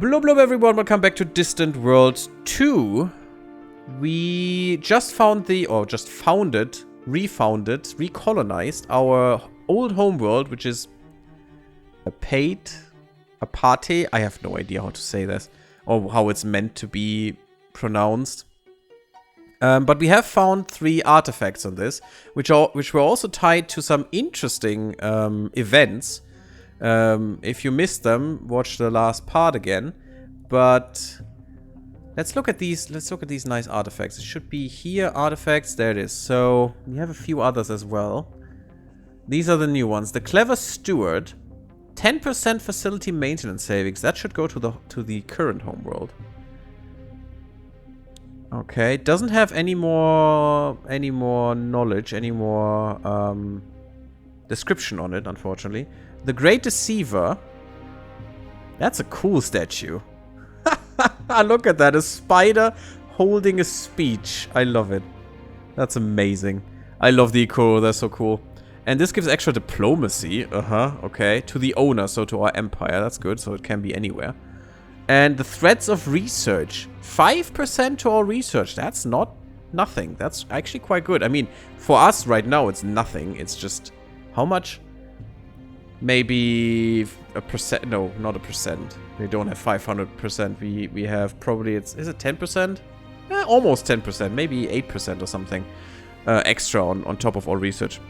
Blub blub everyone, welcome back to Distant Worlds 2. We just found recolonized our old homeworld, which is Apate. I have no idea how to say this, or how it's meant to be pronounced. But we have found 3 artifacts on this, which were also tied to some interesting events. If you missed them, watch the last part again. But let's look at these. Let's look at these nice artifacts. It should be here. Artifacts. There it is. So we have a few others as well. These are the new ones. The Clever Steward, 10% facility maintenance savings. That should go to the current homeworld. Okay. Doesn't have any more knowledge, any more description on it, unfortunately. The Great Deceiver. That's a cool statue. Look at that. A spider holding a speech. I love it. That's amazing. I love the Ikoro. They're so cool. And this gives extra diplomacy. Okay. To the owner, so to our empire. That's good. So it can be anywhere. And the Threads of Research. 5% to all research. That's not nothing. That's actually quite good. I mean, for us right now, it's nothing. It's just... How much? Maybe a percent. No, not a percent. We don't have 500%. We have probably, is it 10%? Almost 10%. Maybe 8% or something extra on top of all research.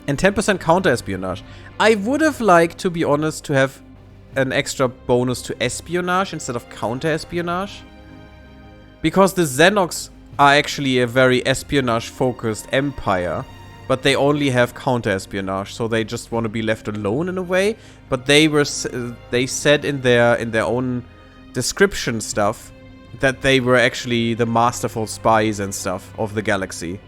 And 10% counter-espionage. I would have liked, to be honest, to have an extra bonus to espionage instead of counter-espionage. Because the Xenox are actually a very espionage-focused empire. But they only have counter-espionage, so they just want to be left alone in a way. But they said in their own description stuff that they were actually the masterful spies and stuff of the galaxy.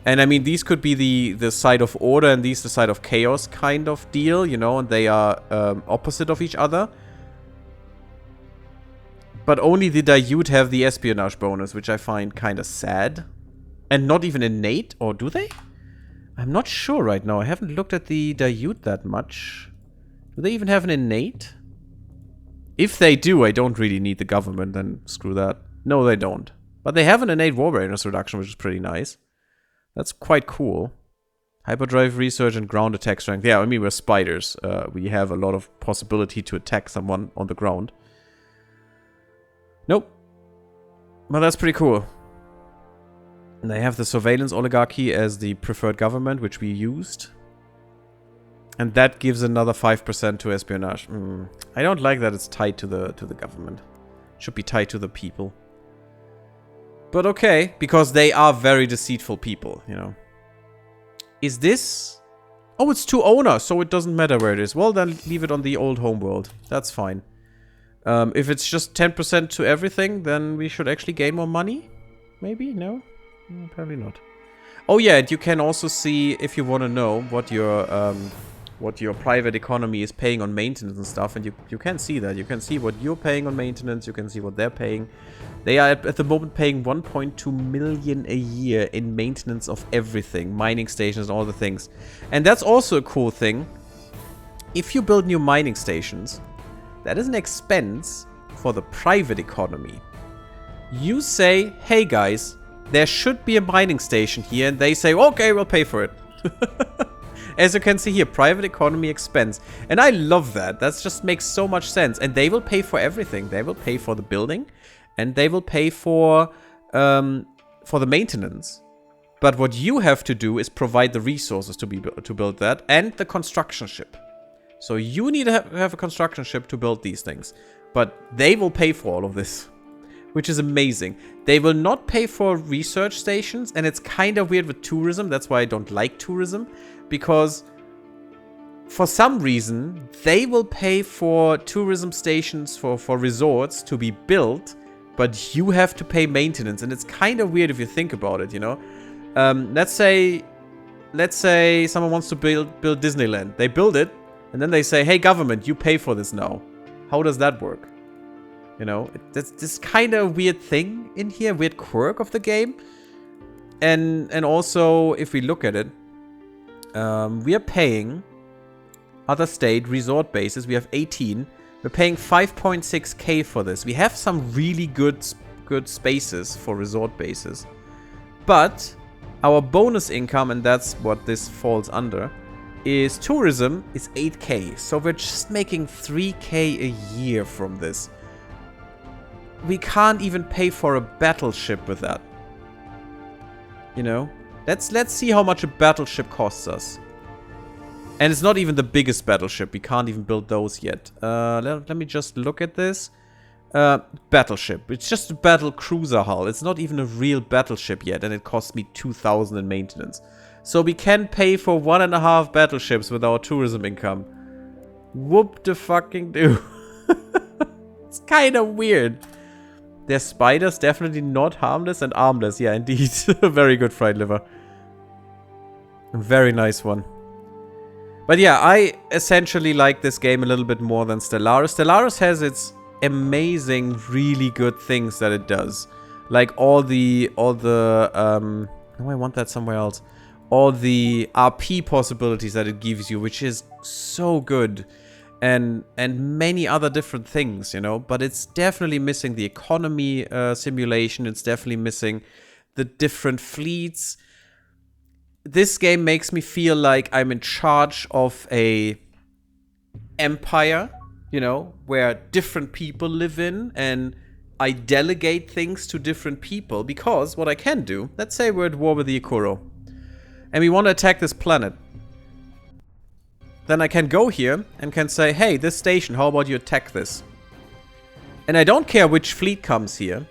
And I mean, these could be the side of order and these the side of chaos kind of deal, you know, and they are opposite of each other. But only the Dhayut have the espionage bonus, which I find kind of sad. And not even innate, or do they? I'm not sure right now. I haven't looked at the Dhayut that much. Do they even have an innate? If they do, I don't really need the government, then screw that. No, they don't. But they have an innate war readiness reduction, which is pretty nice. That's quite cool. Hyperdrive research and ground attack strength. Yeah, I mean, we're spiders. We have a lot of possibility to attack someone on the ground. Nope. But that's pretty cool. And they have the surveillance oligarchy as the preferred government, which we used. And that gives another 5% to espionage. I don't like that it's tied to the government. It should be tied to the people. But okay, because they are very deceitful people, you know. Is this... Oh, it's to owner, so it doesn't matter where it is. Well, then leave it on the old homeworld. That's fine. If it's just 10% to everything, then we should actually gain more money? Maybe? No? Probably not. Oh yeah, and you can also see, if you want to know, what your private economy is paying on maintenance and stuff, and you can see that. You can see what you're paying on maintenance, you can see what they're paying. They are at the moment paying 1.2 million a year in maintenance of everything, mining stations and all the things. And that's also a cool thing. If you build new mining stations, that is an expense for the private economy. You say, hey guys, there should be a mining station here, and they say, okay, we'll pay for it. As you can see here, private economy expense. And I love that. That just makes so much sense. And they will pay for everything. They will pay for the building, and they will pay for the maintenance. But what you have to do is provide the resources to build that, and the construction ship. So you need to have a construction ship to build these things. But they will pay for all of this. Which is amazing. They will not pay for research stations, and it's kind of weird with tourism. That's why I don't like tourism, because for some reason they will pay for tourism stations for resorts to be built, but you have to pay maintenance, and it's kind of weird if you think about it, you know. Let's say someone wants to build Disneyland. They build it, and then they say, "Hey, government, you pay for this now." How does that work? You know, it's this kind of weird thing in here, weird quirk of the game. And also, if we look at it, we are paying other state resort bases. We have 18. We're paying 5.6k for this. We have some really good spaces for resort bases. But our bonus income, and that's what this falls under, is tourism is 8k. So we're just making 3k a year from this. We can't even pay for a battleship with that. You know? Let's see how much a battleship costs us. And it's not even the biggest battleship. We can't even build those yet. Let me just look at this. Battleship. It's just a battle cruiser hull. It's not even a real battleship yet. And it costs me 2,000 in maintenance. So we can pay for 1.5 battleships with our tourism income. Whoop the fucking do. It's kind of weird. They're spiders. Definitely not harmless and armless. Yeah, indeed. Very good fried liver. Very nice one. But yeah, I essentially like this game a little bit more than Stellaris. Stellaris has its amazing, really good things that it does. Like all the no, I want that somewhere else. All the RP possibilities that it gives you, which is so good. And many other different things, you know. But it's definitely missing the economy simulation. It's definitely missing the different fleets. This game makes me feel like I'm in charge of a empire, you know, where different people live in, and I delegate things to different people, because what I can do, let's say we're at war with the Ikuro, and we want to attack this planet. Then I can go here and can say, hey, this station, how about you attack this? And I don't care which fleet comes here.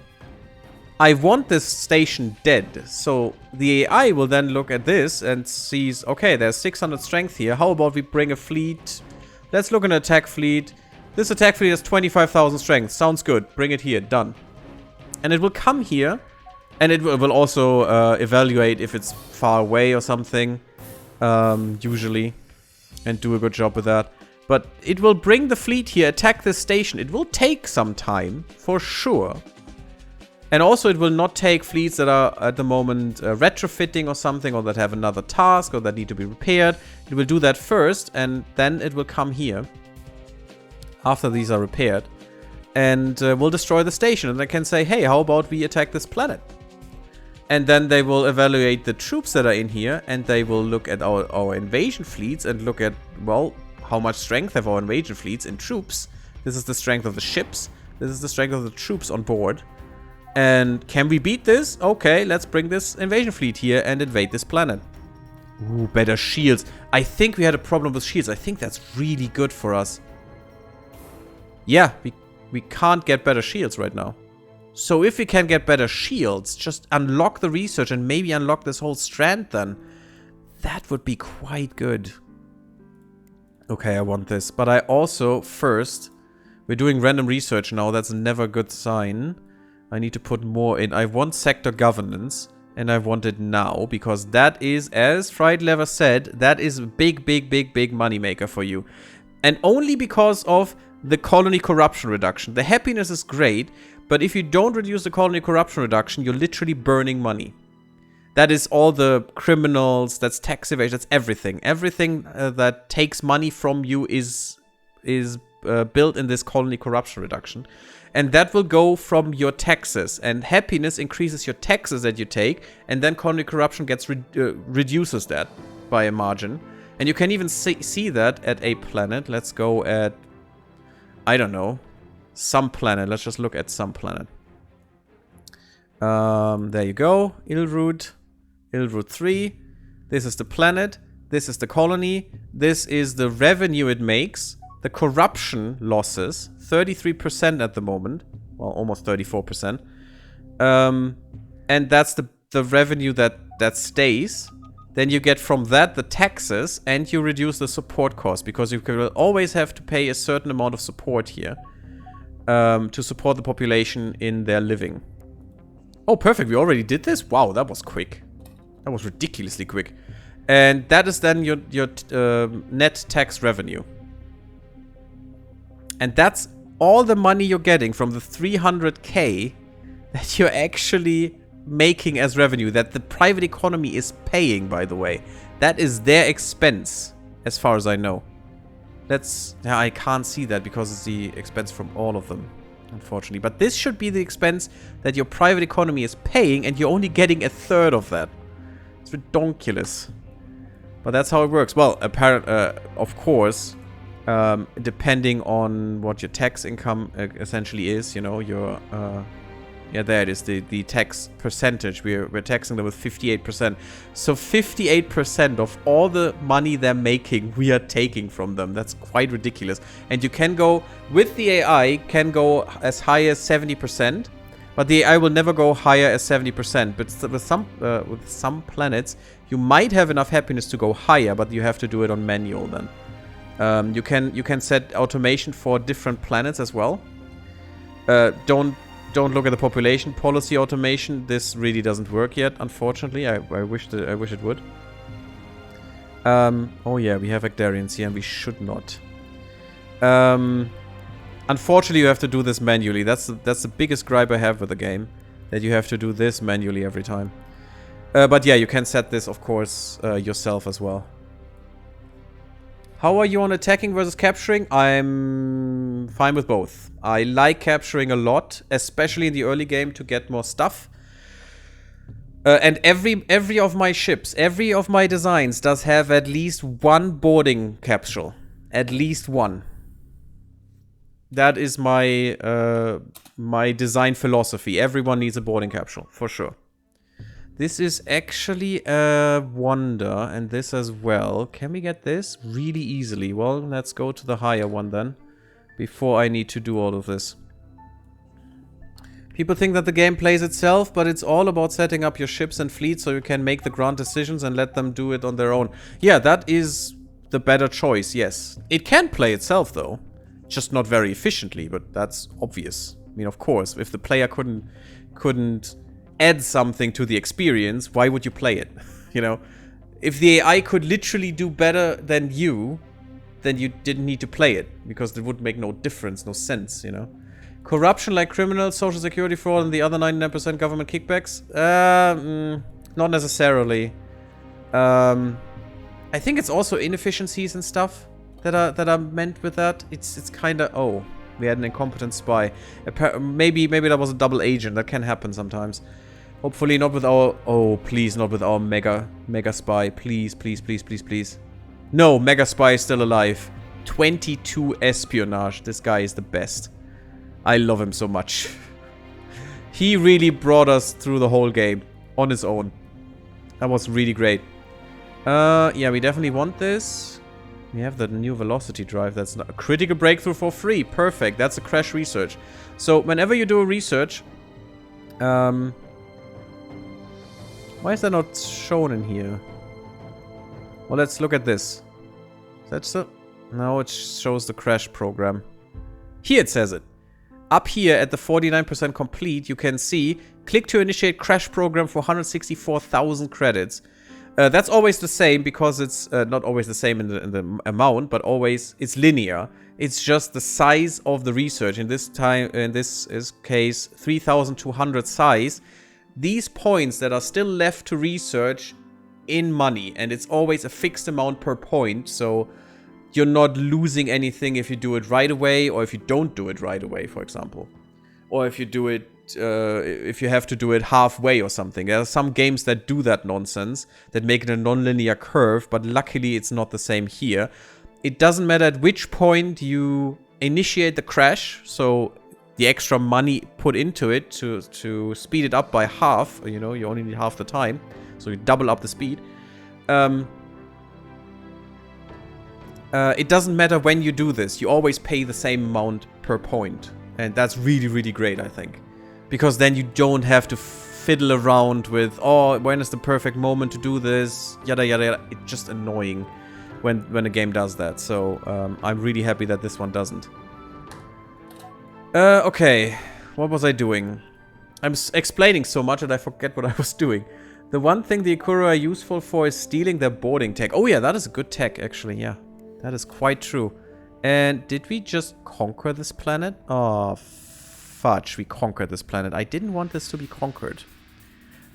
I want this station dead. So the AI will then look at this and sees, okay, there's 600 strength here. How about we bring a fleet? Let's look at an attack fleet. This attack fleet has 25,000 strength. Sounds good. Bring it here. Done. And it will come here. And it will also evaluate if it's far away or something. Usually. And do a good job with that. But it will bring the fleet here, attack this station. It will take some time, for sure. And also it will not take fleets that are at the moment retrofitting or something, or that have another task, or that need to be repaired. It will do that first, and then it will come here after these are repaired, and will destroy the station. And they can say, hey, how about we attack this planet? And then they will evaluate the troops that are in here, and they will look at our invasion fleets and look at, well, how much strength have our invasion fleets in troops. This is the strength of the ships. This is the strength of the troops on board. And can we beat this? Okay, let's bring this invasion fleet here and invade this planet. Ooh, better shields. I think we had a problem with shields. I think that's really good for us. Yeah, we can't get better shields right now. So if we can get better shields, just unlock the research and maybe unlock this whole strand then. That would be quite good. Okay, I want this. But I also, first, we're doing random research now. That's never a good sign. I need to put more in. I want sector governance, and I want it now, because that is, as Fried Lever said, that is a big, big, big, big moneymaker for you. And only because of the colony corruption reduction. The happiness is great, but if you don't reduce the colony corruption reduction, you're literally burning money. That is all the criminals, that's tax evasion, that's everything. Everything that takes money from you is built in this colony corruption reduction. And that will go from your taxes. And happiness increases your taxes that you take. And then colony corruption gets reduces that by a margin. And you can even see that at a planet. Let's go at, I don't know, some planet. Let's just look at some planet. There you go. Ilrud 3. This is the planet. This is the colony. This is the revenue it makes. The corruption losses, 33% at the moment. Well, almost 34%. And that's the revenue that stays. Then you get from that the taxes, and you reduce the support cost, because you will always have to pay a certain amount of support here to support the population in their living. Oh, perfect. We already did this? Wow, that was quick. That was ridiculously quick. And that is then your net tax revenue. And that's all the money you're getting from the 300k that you're actually making as revenue, that the private economy is paying, by the way. That is their expense, as far as I know. Yeah, I can't see that because it's the expense from all of them, unfortunately. But this should be the expense that your private economy is paying, and you're only getting a third of that. It's ridiculous. But that's how it works. Well, of course, depending on what your tax income essentially is, you know, your... yeah, there it is, the tax percentage. We're taxing them with 58%. So 58% of all the money they're making, we are taking from them. That's quite ridiculous. And you can go, with the AI, can go as high as 70%. But the AI will never go higher as 70%. But with some planets, you might have enough happiness to go higher, but you have to do it on manual then. You can set automation for different planets as well. Don't look at the population policy automation. This really doesn't work yet, unfortunately. I wish it would. Oh yeah, we have Actarians here, and we should not. Unfortunately, you have to do this manually. That's the biggest gripe I have with the game, that you have to do this manually every time. But yeah, you can set this, of course, yourself as well. How are you on attacking versus capturing? I'm fine with both. I like capturing a lot, especially in the early game, to get more stuff. And every of my ships, every of my designs does have at least one boarding capsule. At least one. That is my my design philosophy. Everyone needs a boarding capsule, for sure. This is actually a wonder, and this as well. Can we get this really easily? Well, let's go to the higher one then, before I need to do all of this. People think that the game plays itself, but it's all about setting up your ships and fleets so you can make the grand decisions and let them do it on their own. Yeah, that is the better choice, yes. It can play itself, though. Just not very efficiently, but that's obvious. I mean, of course, if the player couldn't add something to the experience, why would you play it? You know, if the AI could literally do better than you, then you didn't need to play it, because it would make no difference, no sense, you know. Corruption like criminals, social security fraud, and the other 99% government kickbacks? Not necessarily. I think it's also inefficiencies and stuff that are meant with that. It's kind of... Oh, we had an incompetent spy. Maybe that was a double agent. That can happen sometimes. Hopefully not with our... Oh, please, not with our mega spy. Please, please, please, please, please. No, mega spy is still alive. 22 espionage. This guy is the best. I love him so much. He really brought us through the whole game on his own. That was really great. Yeah, we definitely want this. We have the new velocity drive. That's not a critical breakthrough for free. Perfect. That's a crash research. So whenever you do a research... Why is that not shown in here? Well, let's look at this. That's the... No, it shows the crash program. Here it says it. Up here at the 49% complete, you can see, click to initiate crash program for 164,000 credits. That's always the same because it's not always the same in the amount, but always it's linear. It's just the size of the research. In this case, 3,200 size. These points that are still left to research in money, and it's always a fixed amount per point, so you're not losing anything if you do it right away, or if you don't do it right away, for example. Or if you do it, if you have to do it halfway or something. There are some games that do that nonsense, that make it a non-linear curve, but luckily it's not the same here. It doesn't matter at which point you initiate the crash, so the extra money put into it to speed it up by half, you know, you only need half the time, so you double up the speed. It doesn't matter when you do this, you always pay the same amount per point. And that's really, really great, I think. Because then you don't have to fiddle around with, oh, when is the perfect moment to do this, yada yada yada. It's just annoying when a game does that. So I'm really happy that this one doesn't. Okay, what was I doing? I'm explaining so much that I forget what I was doing. The one thing the Ikuru are useful for is stealing their boarding tech. Oh yeah, that is a good tech, actually, yeah. That is quite true. And did we just conquer this planet? Oh, fudge, we conquered this planet. I didn't want this to be conquered.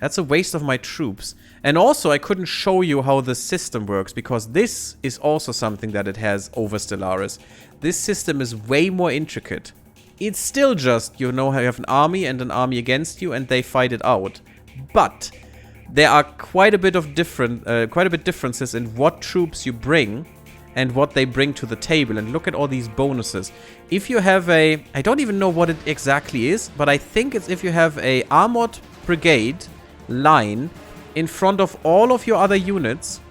That's a waste of my troops. And also, I couldn't show you how the system works, because this is also something that it has over Stellaris. This system is way more intricate. It's still just, you know, you have an army and an army against you, and they fight it out. But there are quite a bit differences in what troops you bring and what they bring to the table. And look at all these bonuses. If you have a, I don't even know what it exactly is, but I think it's if you have a armored brigade line in front of all of your other units,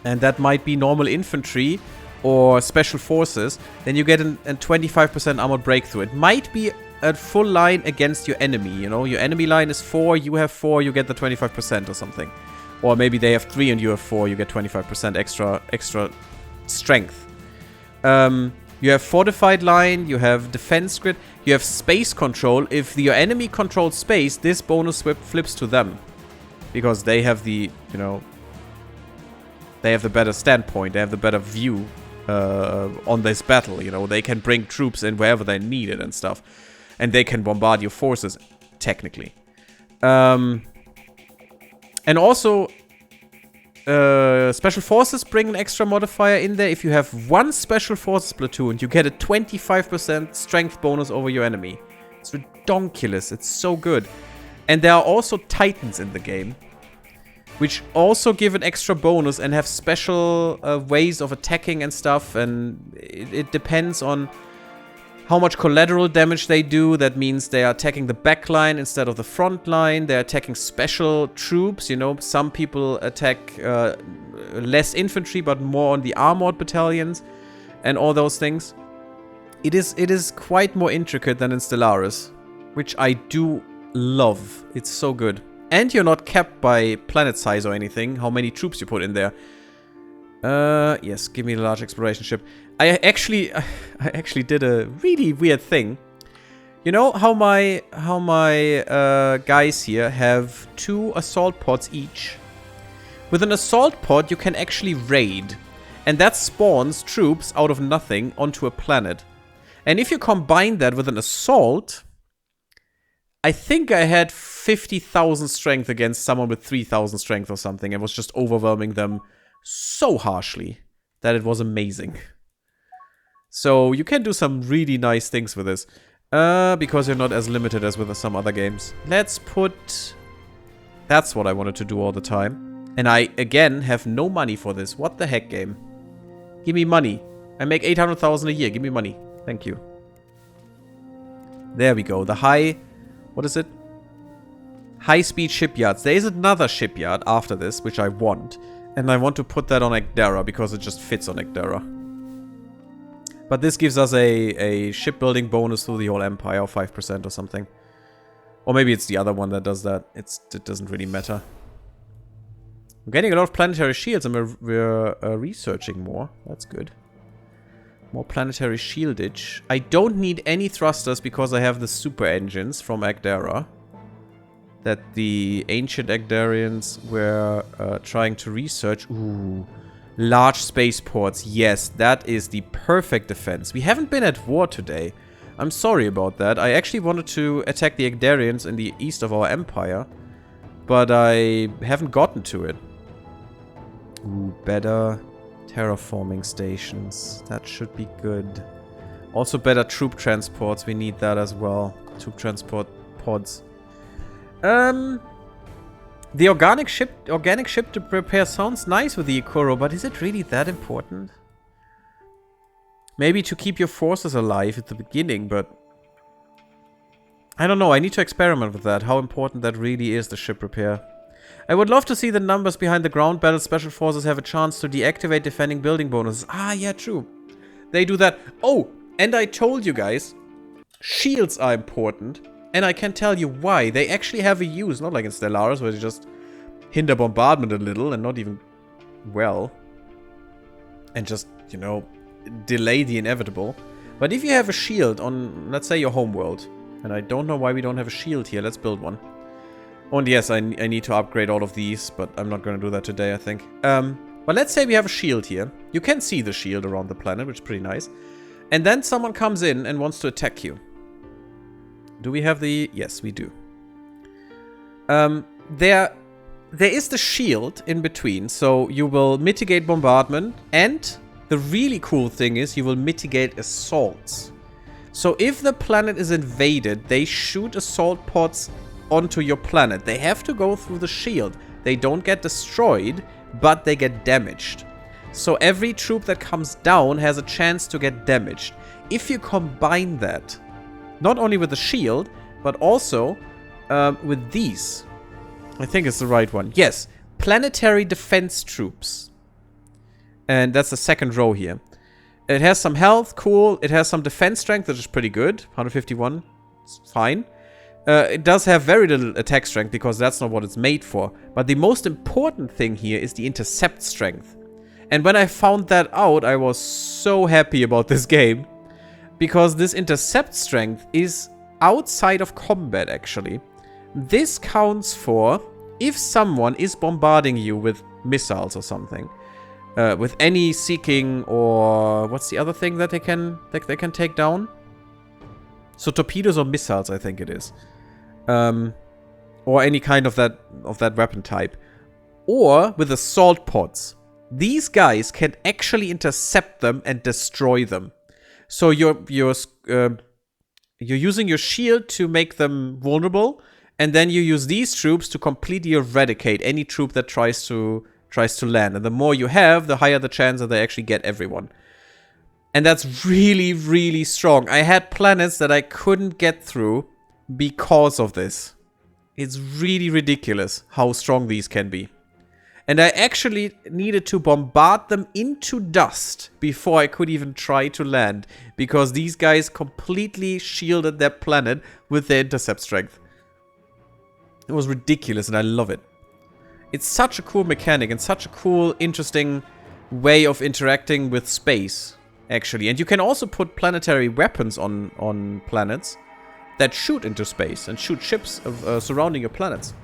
and that might be normal infantry or special forces, then you get a 25% armored breakthrough. It might be a full line against your enemy, you know? Your enemy line is 4, you have 4, you get the 25% or something. Or maybe they have 3 and you have 4, you get 25% extra strength. You have fortified line, you have defense grid, you have space control. If your enemy controls space, this bonus flips to them. Because they have the, you know, they have the better standpoint, they have the better view on this battle, you know. They can bring troops in wherever they need it and stuff. And they can bombard your forces, technically. And also, special forces bring an extra modifier in there. If you have one special forces platoon, you get a 25% strength bonus over your enemy. It's redonkulous. It's so good. And there are also titans in the game, which also give an extra bonus and have special ways of attacking and stuff. And it depends on how much collateral damage they do. That means they are attacking the back line instead of the front line. They're attacking special troops, you know. Some people attack less infantry, but more on the armored battalions and all those things. It is quite more intricate than in Stellaris, which I do love. It's so good. And you're not capped by planet size or anything, how many troops you put in there. Yes, give me a large exploration ship. I actually did a really weird thing. You know how my guys here have 2 assault pods each? With an assault pod, you can actually raid. And that spawns troops out of nothing onto a planet. And if you combine that with an assault, I think I had 50,000 strength against someone with 3,000 strength or something, and was just overwhelming them so harshly that it was amazing. So you can do some really nice things with this, because you're not as limited as with some other games. Let's put... That's what I wanted to do all the time. And I, again, have no money for this. What the heck, game? Give me money. I make 800,000 a year. Give me money. Thank you. There we go. The high... What is it? High-speed shipyards. There is another shipyard after this, which I want. And I want to put that on Agdara, because it just fits on Agdara. But this gives us a shipbuilding bonus through the whole empire of 5% or something. Or maybe it's the other one that does that. It doesn't really matter. We're getting a lot of planetary shields, and we're researching more. That's good. More planetary shieldage. I don't need any thrusters because I have the super engines from Agdara that the ancient Agdarians were trying to research. Ooh, large spaceports. Yes, that is the perfect defense. We haven't been at war today. I'm sorry about that. I actually wanted to attack the Agdarians in the east of our empire, but I haven't gotten to it. Ooh, better terraforming stations. That should be good. Also better troop transports. We need that as well. Troop transport pods. The organic ship to repair sounds nice with the Ikoro, but is it really that important? Maybe to keep your forces alive at the beginning, but I don't know. I need to experiment with that. How important that really is, the ship repair. I would love to see the numbers behind the ground battle special forces have a chance to deactivate defending building bonuses. Ah, yeah, true. They do that. Oh, and I told you guys, shields are important. And I can tell you why. They actually have a use, not like in Stellaris, where they just hinder bombardment a little and not even well. And just, you know, delay the inevitable. But if you have a shield on, let's say, your homeworld, and I don't know why we don't have a shield here, let's build one. Oh, and yes, I need to upgrade all of these, but I'm not going to do that today, I think. But let's say we have a shield here. You can see the shield around the planet, which is pretty nice. And then someone comes in and wants to attack you. Do we have the... Yes, we do. there is the shield in between, so you will mitigate bombardment, and the really cool thing is you will mitigate assaults. So if the planet is invaded, they shoot assault pods onto your planet. They have to go through the shield. They don't get destroyed, but they get damaged. So every troop that comes down has a chance to get damaged. If you combine that, not only with the shield, but also with these. I think it's the right one. Yes, planetary defense troops. And that's the second row here. It has some health, cool. It has some defense strength, which is pretty good. 151, it's fine. It does have very little attack strength because that's not what it's made for. But the most important thing here is the intercept strength. And when I found that out, I was so happy about this game. Because this intercept strength is outside of combat, actually. This counts for if someone is bombarding you with missiles or something. With any seeking or... What's the other thing that they can take down? So torpedoes or missiles, I think it is. Or any kind of that weapon type. Or with assault pods. These guys can actually intercept them and destroy them. So you're using your shield to make them vulnerable, and then you use these troops to completely eradicate any troop that tries to land. And the more you have, the higher the chance that they actually get everyone. And that's really, really strong. I had planets that I couldn't get through because of this. It's really ridiculous how strong these can be. And I actually needed to bombard them into dust before I could even try to land. Because these guys completely shielded their planet with their intercept strength. It was ridiculous and I love it. It's such a cool mechanic and such a cool, interesting way of interacting with space, actually. And you can also put planetary weapons on planets that shoot into space and shoot ships surrounding your planets.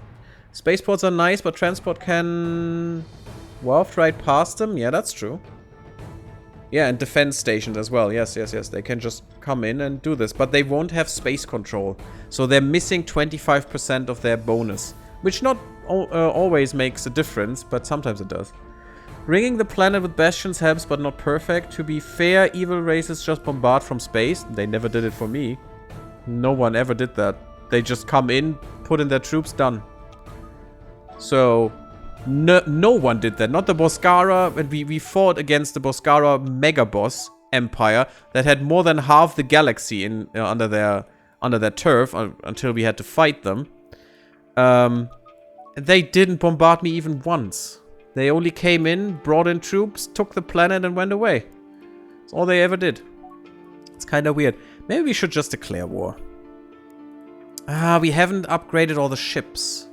Spaceports are nice, but transport can waft right past them. Yeah, that's true. Yeah, and defense stations as well. Yes, yes, yes. They can just come in and do this. But they won't have space control. So they're missing 25% of their bonus. Which not always makes a difference, but sometimes it does. Ringing the planet with bastions helps, but not perfect. To be fair, evil races just bombard from space. They never did it for me. No one ever did that. They just come in, put in their troops, done. So, no one did that. Not the Boscara. And we fought against the Boscara mega boss empire that had more than half the galaxy in under their turf until we had to fight them. They didn't bombard me even once. They only came in, brought in troops, took the planet and went away. That's all they ever did. It's kind of weird. Maybe we should just declare war. Ah, we haven't upgraded all the ships.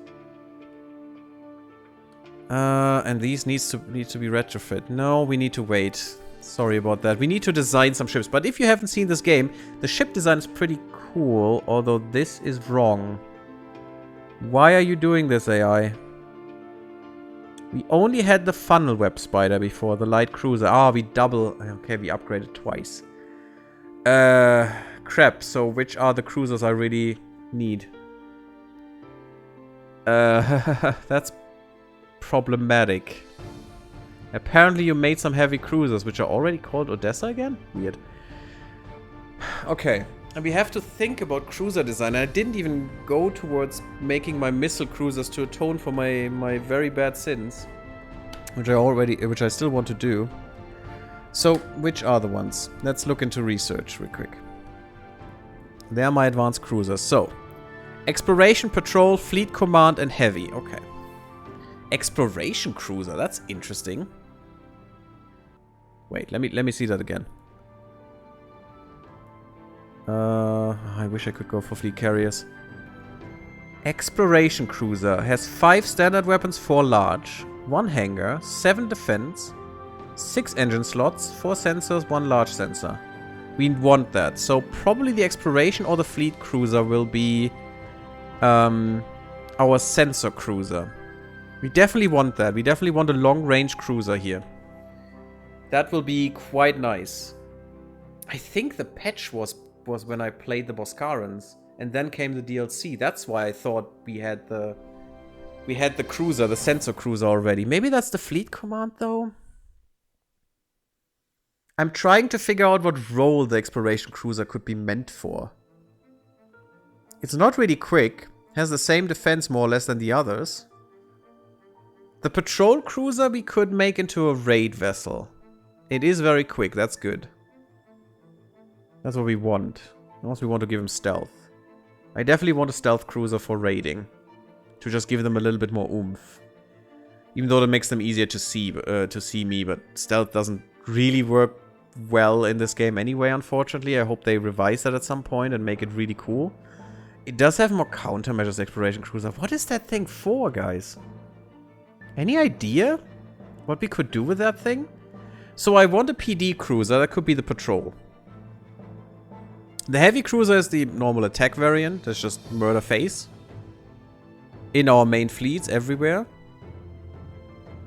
And these need to be retrofit. No, we need to wait. Sorry about that. We need to design some ships. But if you haven't seen this game, the ship design is pretty cool. Although this is wrong. Why are you doing this, AI? We only had the funnel web spider before, the light cruiser. Ah, we double... Okay, we upgraded twice. Crap. So which are the cruisers I really need? That's problematic. Apparently you made some heavy cruisers, which are already called Odessa again? Weird. Okay. And we have to think about cruiser design. I didn't even go towards making my missile cruisers to atone for my very bad sins. Which I still want to do. So, which are the ones? Let's look into research real quick. They are my advanced cruisers. So, exploration, patrol, fleet command, and heavy. Okay. Exploration cruiser. That's interesting. Wait, let me see that again. I wish I could go for fleet carriers. Exploration cruiser has 5 standard weapons, 4 large, 1 hangar, 7 defense, 6 engine slots, 4 sensors, 1 large sensor. We want that. So probably the exploration or the fleet cruiser will be our sensor cruiser. We definitely want that. We definitely want a long-range cruiser here. That will be quite nice. I think the patch was when I played the Boscarans, and then came the DLC. That's why I thought we had the We had the cruiser, the sensor cruiser already. Maybe that's the fleet command, though? I'm trying to figure out what role the exploration cruiser could be meant for. It's not really quick. Has the same defense more or less than the others. The patrol cruiser we could make into a raid vessel. It is very quick, that's good. That's what we want. Unless we want to give him stealth. I definitely want a stealth cruiser for raiding. To just give them a little bit more oomph. Even though that makes them easier to see me, but stealth doesn't really work well in this game anyway, unfortunately. I hope they revise that at some point and make it really cool. It does have more countermeasures, exploration cruiser. What is that thing for, guys? Any idea what we could do with that thing? So I want a PD cruiser. That could be the patrol. The heavy cruiser is the normal attack variant. That's just murder face. In our main fleets everywhere.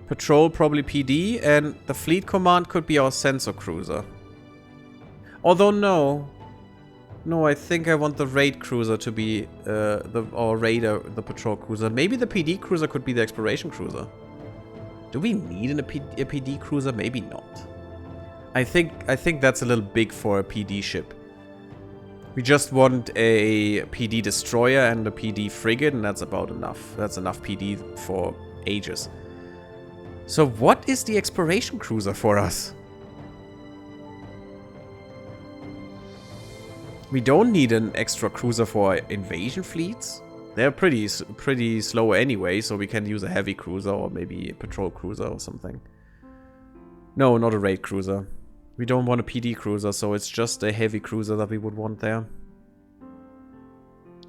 Patrol probably PD. And the fleet command could be our sensor cruiser. Although no. No, I think I want the raid cruiser to be our raider, the patrol cruiser. Maybe the PD cruiser could be the exploration cruiser. Do we need a PD cruiser? Maybe not. I think that's a little big for a PD ship. We just want a PD destroyer and a PD frigate, and that's about enough. That's enough PD for ages. So what is the exploration cruiser for us? We don't need an extra cruiser for invasion fleets. They're pretty slow anyway, so we can use a heavy cruiser or maybe a patrol cruiser or something. No, not a raid cruiser. We don't want a PD cruiser, so it's just a heavy cruiser that we would want there.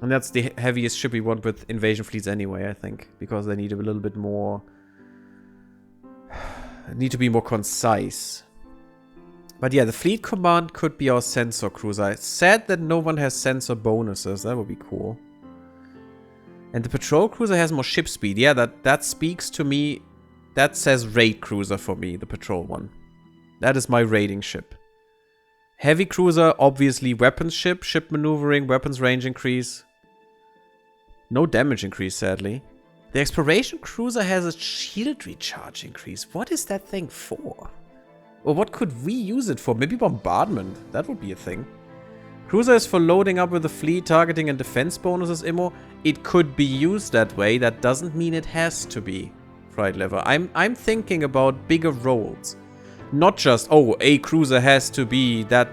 And that's the heaviest ship we want with invasion fleets anyway, I think. Because they need a little bit more... need to be more concise. But yeah, the fleet command could be our sensor cruiser. It's sad that no one has sensor bonuses. That would be cool. And the patrol cruiser has more ship speed. Yeah, that speaks to me. That says raid cruiser for me, the patrol one. That is my raiding ship. Heavy cruiser, obviously weapons ship. Ship maneuvering, weapons range increase. No damage increase, sadly. The exploration cruiser has a shield recharge increase. What is that thing for? Or what could we use it for? Maybe bombardment. That would be a thing. Cruiser is for loading up with the fleet, targeting and defense bonuses, Immo. It could be used that way. That doesn't mean it has to be. Fright lever. I'm thinking about bigger roles. Not just, oh, a cruiser has to be that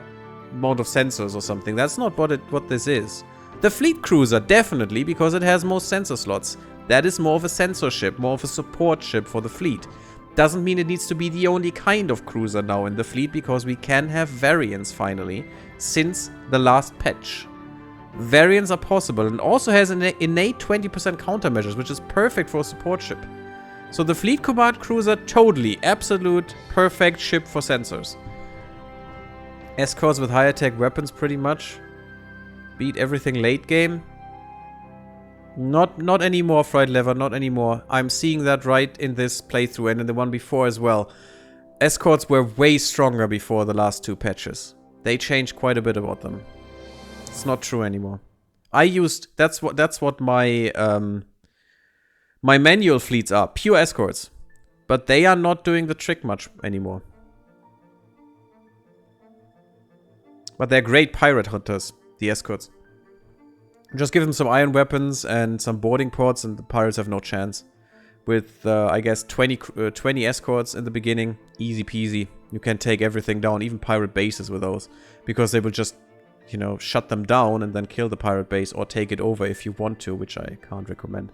amount of sensors or something. That's not what this is. The fleet cruiser, definitely, because it has more sensor slots. That is more of a sensor ship, more of a support ship for the fleet. Doesn't mean it needs to be the only kind of cruiser now in the fleet, because we can have variants finally, since the last patch. Variants are possible, and also has an innate 20% countermeasures, which is perfect for a support ship. So the fleet command cruiser, totally, absolute, perfect ship for sensors. Escorts with high attack weapons, pretty much. Beat everything late game. Not anymore, Fright Lever, not anymore. I'm seeing that right in this playthrough and in the one before as well. Escorts were way stronger before the last two patches. They changed quite a bit about them. It's not true anymore. That's what my my manual fleets are, pure escorts. But they are not doing the trick much anymore. But they're great pirate hunters, the escorts. Just give them some iron weapons and some boarding ports and the pirates have no chance. With, I guess, 20 escorts in the beginning, easy peasy. You can take everything down, even pirate bases with those. Because they will just, you know, shut them down and then kill the pirate base or take it over if you want to, which I can't recommend.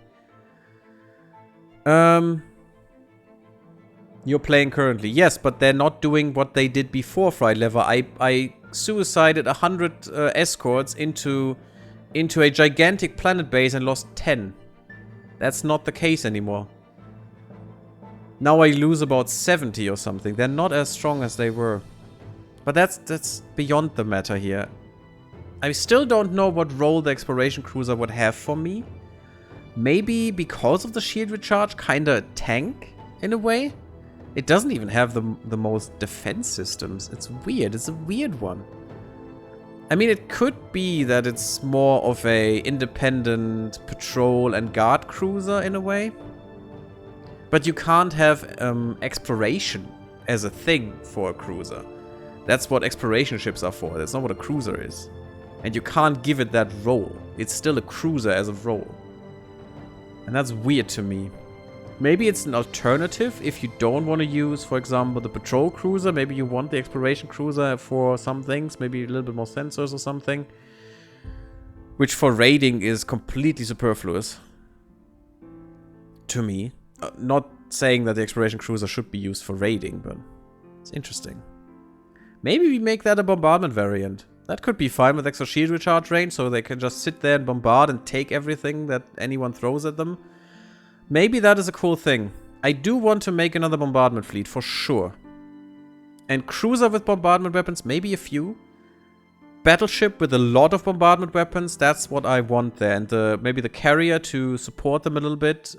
You're playing currently. Yes, but they're not doing what they did before Fright Lever. I suicided 100 escorts into a gigantic planet base and lost 10. That's not the case anymore. Now I lose about 70 or something. They're not as strong as they were. But that's beyond the matter here. I still don't know what role the exploration cruiser would have for me. Maybe because of the shield recharge, kinda a tank in a way. It doesn't even have the most defense systems. It's weird. It's a weird one. I mean, it could be that it's more of a independent patrol and guard cruiser in a way. But you can't have exploration as a thing for a cruiser. That's what exploration ships are for. That's not what a cruiser is. And you can't give it that role. It's still a cruiser as a role. And that's weird to me. Maybe it's an alternative if you don't want to use, for example, the patrol cruiser. Maybe you want the exploration cruiser for some things. Maybe a little bit more sensors or something. Which for raiding is completely superfluous. To me. Not saying that the exploration cruiser should be used for raiding, but it's interesting. Maybe we make that a bombardment variant. That could be fine with extra shield recharge range, so they can just sit there and bombard and take everything that anyone throws at them. Maybe that is a cool thing. I do want to make another bombardment fleet, for sure. And cruiser with bombardment weapons, maybe a few. Battleship with a lot of bombardment weapons, that's what I want there. And maybe the carrier to support them a little bit.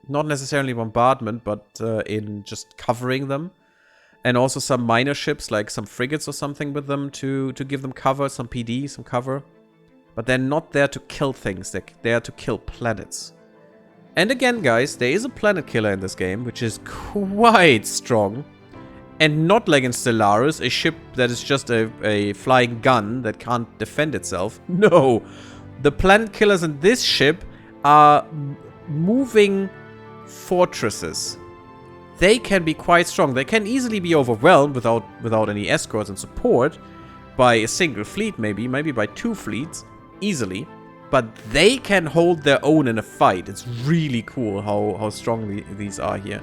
Not necessarily bombardment, but in just covering them. And also some minor ships, like some frigates or something with them to give them cover, some PD, some cover. But they're not there to kill things, they're there to kill planets. And again, guys, there is a planet killer in this game, which is quite strong. And not like in Stellaris, a ship that is just a flying gun that can't defend itself. No! The planet killers in this ship are moving fortresses. They can be quite strong. They can easily be overwhelmed without any escorts and support by a single fleet, maybe by 2 fleets, easily. But they can hold their own in a fight. It's really cool how strong these are here.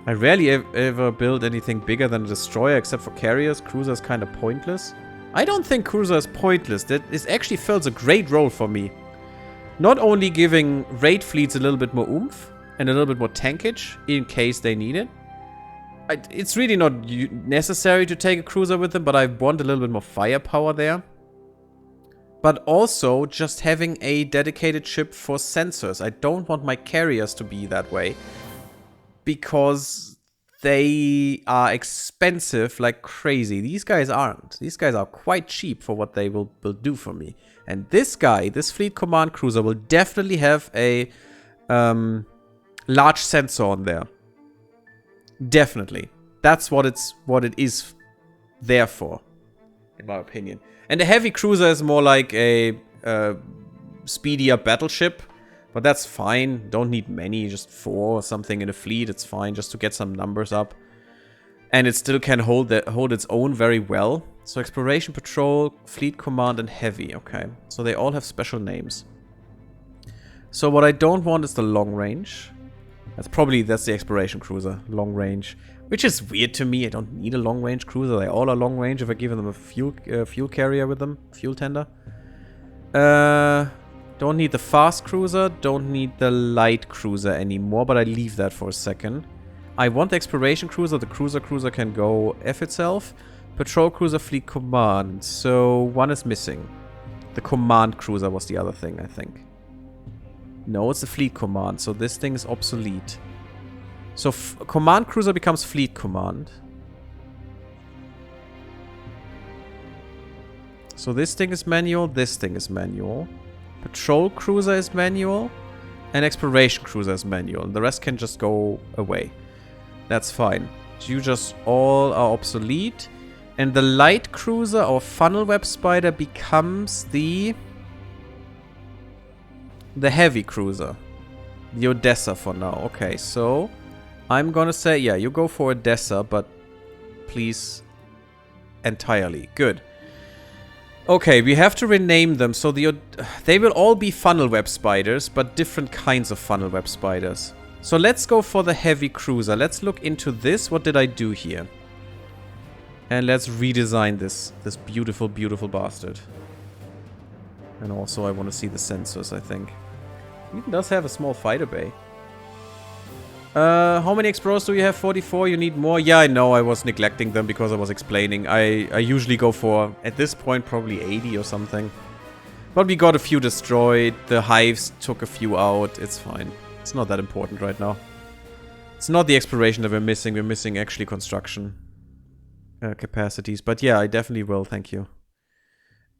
I rarely ever build anything bigger than a destroyer except for carriers. Cruiser is kind of pointless. I don't think cruiser is pointless. That actually fills a great role for me. Not only giving raid fleets a little bit more oomph, and a little bit more tankage in case they need it. It's really not necessary to take a cruiser with them, but I want a little bit more firepower there. But also just having a dedicated ship for sensors. I don't want my carriers to be that way. Because they are expensive like crazy. These guys aren't. These guys are quite cheap for what they will do for me. And this guy, this fleet command cruiser, will definitely have a large sensor on there. Definitely. That's what it is there for, in my opinion. And the heavy cruiser is more like a speedier battleship. But that's fine. Don't need many, just 4 or something in a fleet. It's fine just to get some numbers up. And it still can hold its own very well. So exploration, patrol, fleet command, and heavy. Okay, so they all have special names. So what I don't want is the long range. That's the exploration cruiser, long range. Which is weird to me. I don't need a long range cruiser. They all are long range if I give them a fuel carrier with them. Fuel tender. Don't need the fast cruiser. Don't need the light cruiser anymore. But I leave that for a second. I want the exploration cruiser. The cruiser can go F itself. Patrol cruiser, fleet command. So one is missing. The command cruiser was the other thing, I think. No, it's the fleet command. So this thing is obsolete. So command cruiser becomes fleet command. So this thing is manual. This thing is manual. Patrol cruiser is manual. And exploration cruiser is manual. The rest can just go away. That's fine. You just all are obsolete. And the light cruiser or funnel web spider becomes the heavy cruiser. The Odessa for now. Okay, so I'm gonna say, yeah, you go for Odessa, but please entirely. Good. Okay, we have to rename them. So they will all be funnel web spiders, but different kinds of funnel web spiders. So let's go for the heavy cruiser. Let's look into this. What did I do here? And let's redesign this beautiful, beautiful bastard. And also I want to see the sensors, I think. It even does have a small fighter bay. How many explorers do you have? 44? You need more? Yeah, I know. I was neglecting them because I was explaining. I usually go for, at this point, probably 80 or something. But we got a few destroyed. The hives took a few out. It's fine. It's not that important right now. It's not the exploration that we're missing. We're missing actually construction capacities. But yeah, I definitely will. Thank you.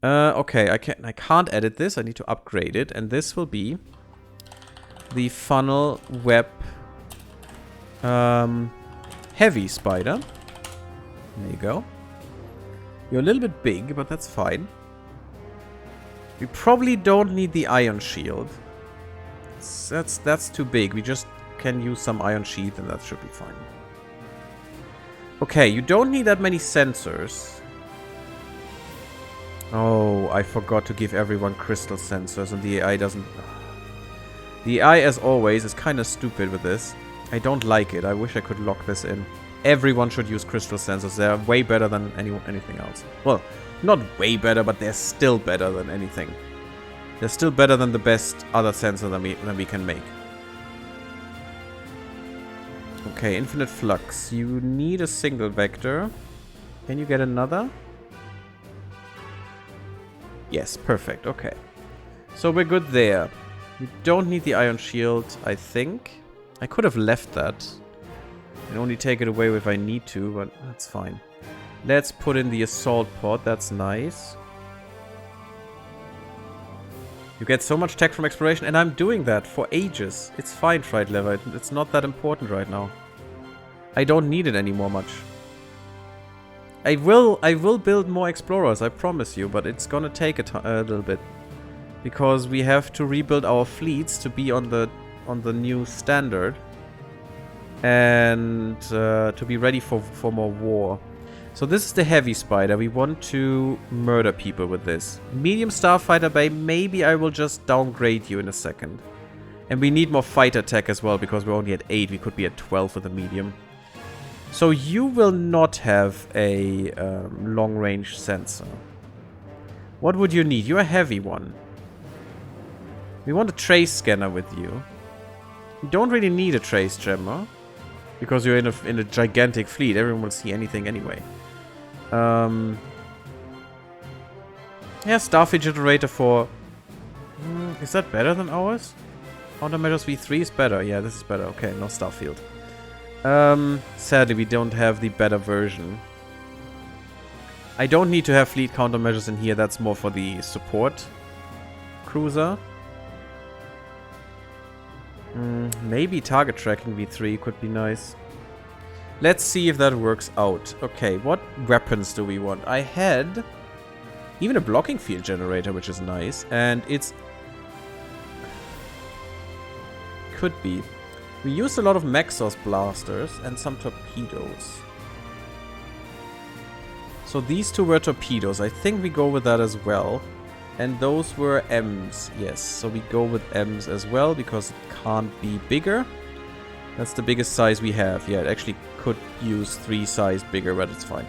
Okay, I can't edit this. I need to upgrade it. And this will be the funnel web heavy spider. There you go. You're a little bit big, but that's fine. We probably don't need the iron shield. That's too big. We just can use some iron sheath and that should be fine. Okay, you don't need that many sensors. Oh, I forgot to give everyone crystal sensors and the AI doesn't... The AI, as always, is kind of stupid with this. I don't like it. I wish I could lock this in. Everyone should use crystal sensors. They're way better than anything else. Well, not way better, but they're still better than anything. They're still better than the best other sensor than we can make. Okay, infinite flux. You need a single vector. Can you get another? Yes, perfect. Okay. So we're good there. You don't need the iron shield, I think. I could have left that. And only take it away if I need to, but that's fine. Let's put in the assault pod. That's nice. You get so much tech from exploration, and I'm doing that for ages. It's fine, Fright Lever. It's not that important right now. I don't need it anymore much. I will build more explorers, I promise you, but it's gonna take a little bit. Because we have to rebuild our fleets to be on the new standard. And to be ready for more war. So this is the heavy spider. We want to murder people with this. Medium starfighter bay, maybe I will just downgrade you in a second. And we need more fighter tech as well, because we're only at 8. We could be at 12 with a medium. So you will not have a long-range sensor. What would you need? You're a heavy one. We want a trace scanner with you. You don't really need a trace jammer. Because you're in a gigantic fleet. Everyone will see anything anyway. Yeah, Starfleet generator for... is that better than ours? Countermeasures V3 is better. Yeah, this is better. Okay, no Starfield. Sadly, we don't have the better version. I don't need to have fleet countermeasures in here. That's more for the support cruiser. Maybe target tracking V3 could be nice. Let's see if that works out. Okay, what weapons do we want? I had even a blocking field generator, which is nice. And it's... could be. We used a lot of Maxos blasters and some torpedoes. So these two were torpedoes. I think we go with that as well. And those were M's. Yes, so we go with M's as well because it can't be bigger. That's the biggest size we have. Yeah, it actually could use 3 size bigger, but it's fine.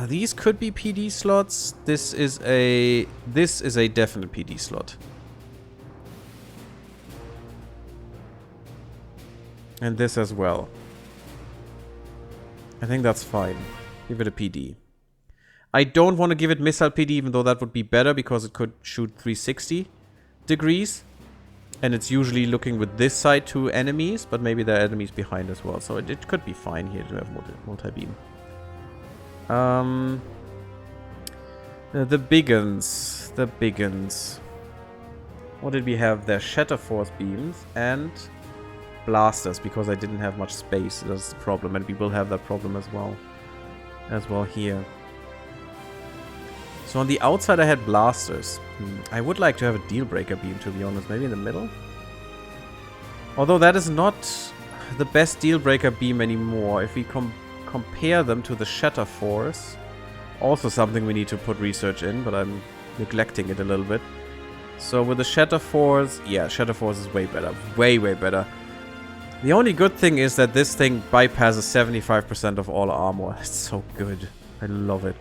These could be PD slots. This is a definite PD slot. And this as well. I think that's fine. Give it a PD. I don't want to give it missile PD, even though that would be better because it could shoot 360 degrees. And it's usually looking with this side to enemies, but maybe there are enemies behind as well. So it could be fine here to have multi-beam. The big uns. The big uns. What did we have there? Shatter force beams and blasters, because I didn't have much space. That's the problem, and we will have that problem as well here. So on the outside I had blasters. I would like to have a deal breaker beam, to be honest. Maybe in the middle? Although that is not the best deal breaker beam anymore. If we compare them to the Shatter Force. Also something we need to put research in, but I'm neglecting it a little bit. So with the Shatter Force, yeah, Shatter Force is way better. Way, way better. The only good thing is that this thing bypasses 75% of all armor. It's so good. I love it.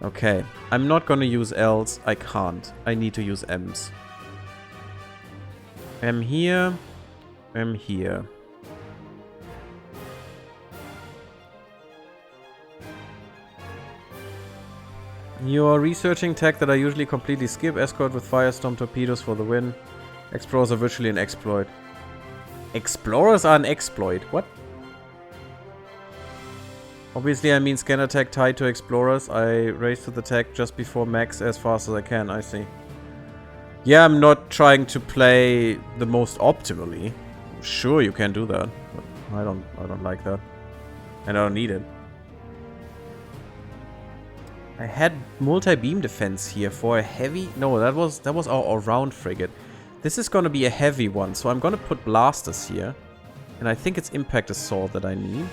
Okay, I'm not gonna use L's. I can't. I need to use M's. M here. M here. You're researching tech that I usually completely skip. Escort with Firestorm torpedoes for the win. Explorers are virtually an exploit. Explorers are an exploit? What? Obviously, I mean scanner tech tied to explorers. I race to the tech just before max as fast as I can. I see. Yeah, I'm not trying to play the most optimally. Sure, you can do that, but I don't like that. And I don't need it. I had multi-beam defense here for a heavy... No, that was our all-round frigate. This is gonna be a heavy one, so I'm gonna put blasters here. And I think it's impact assault that I need.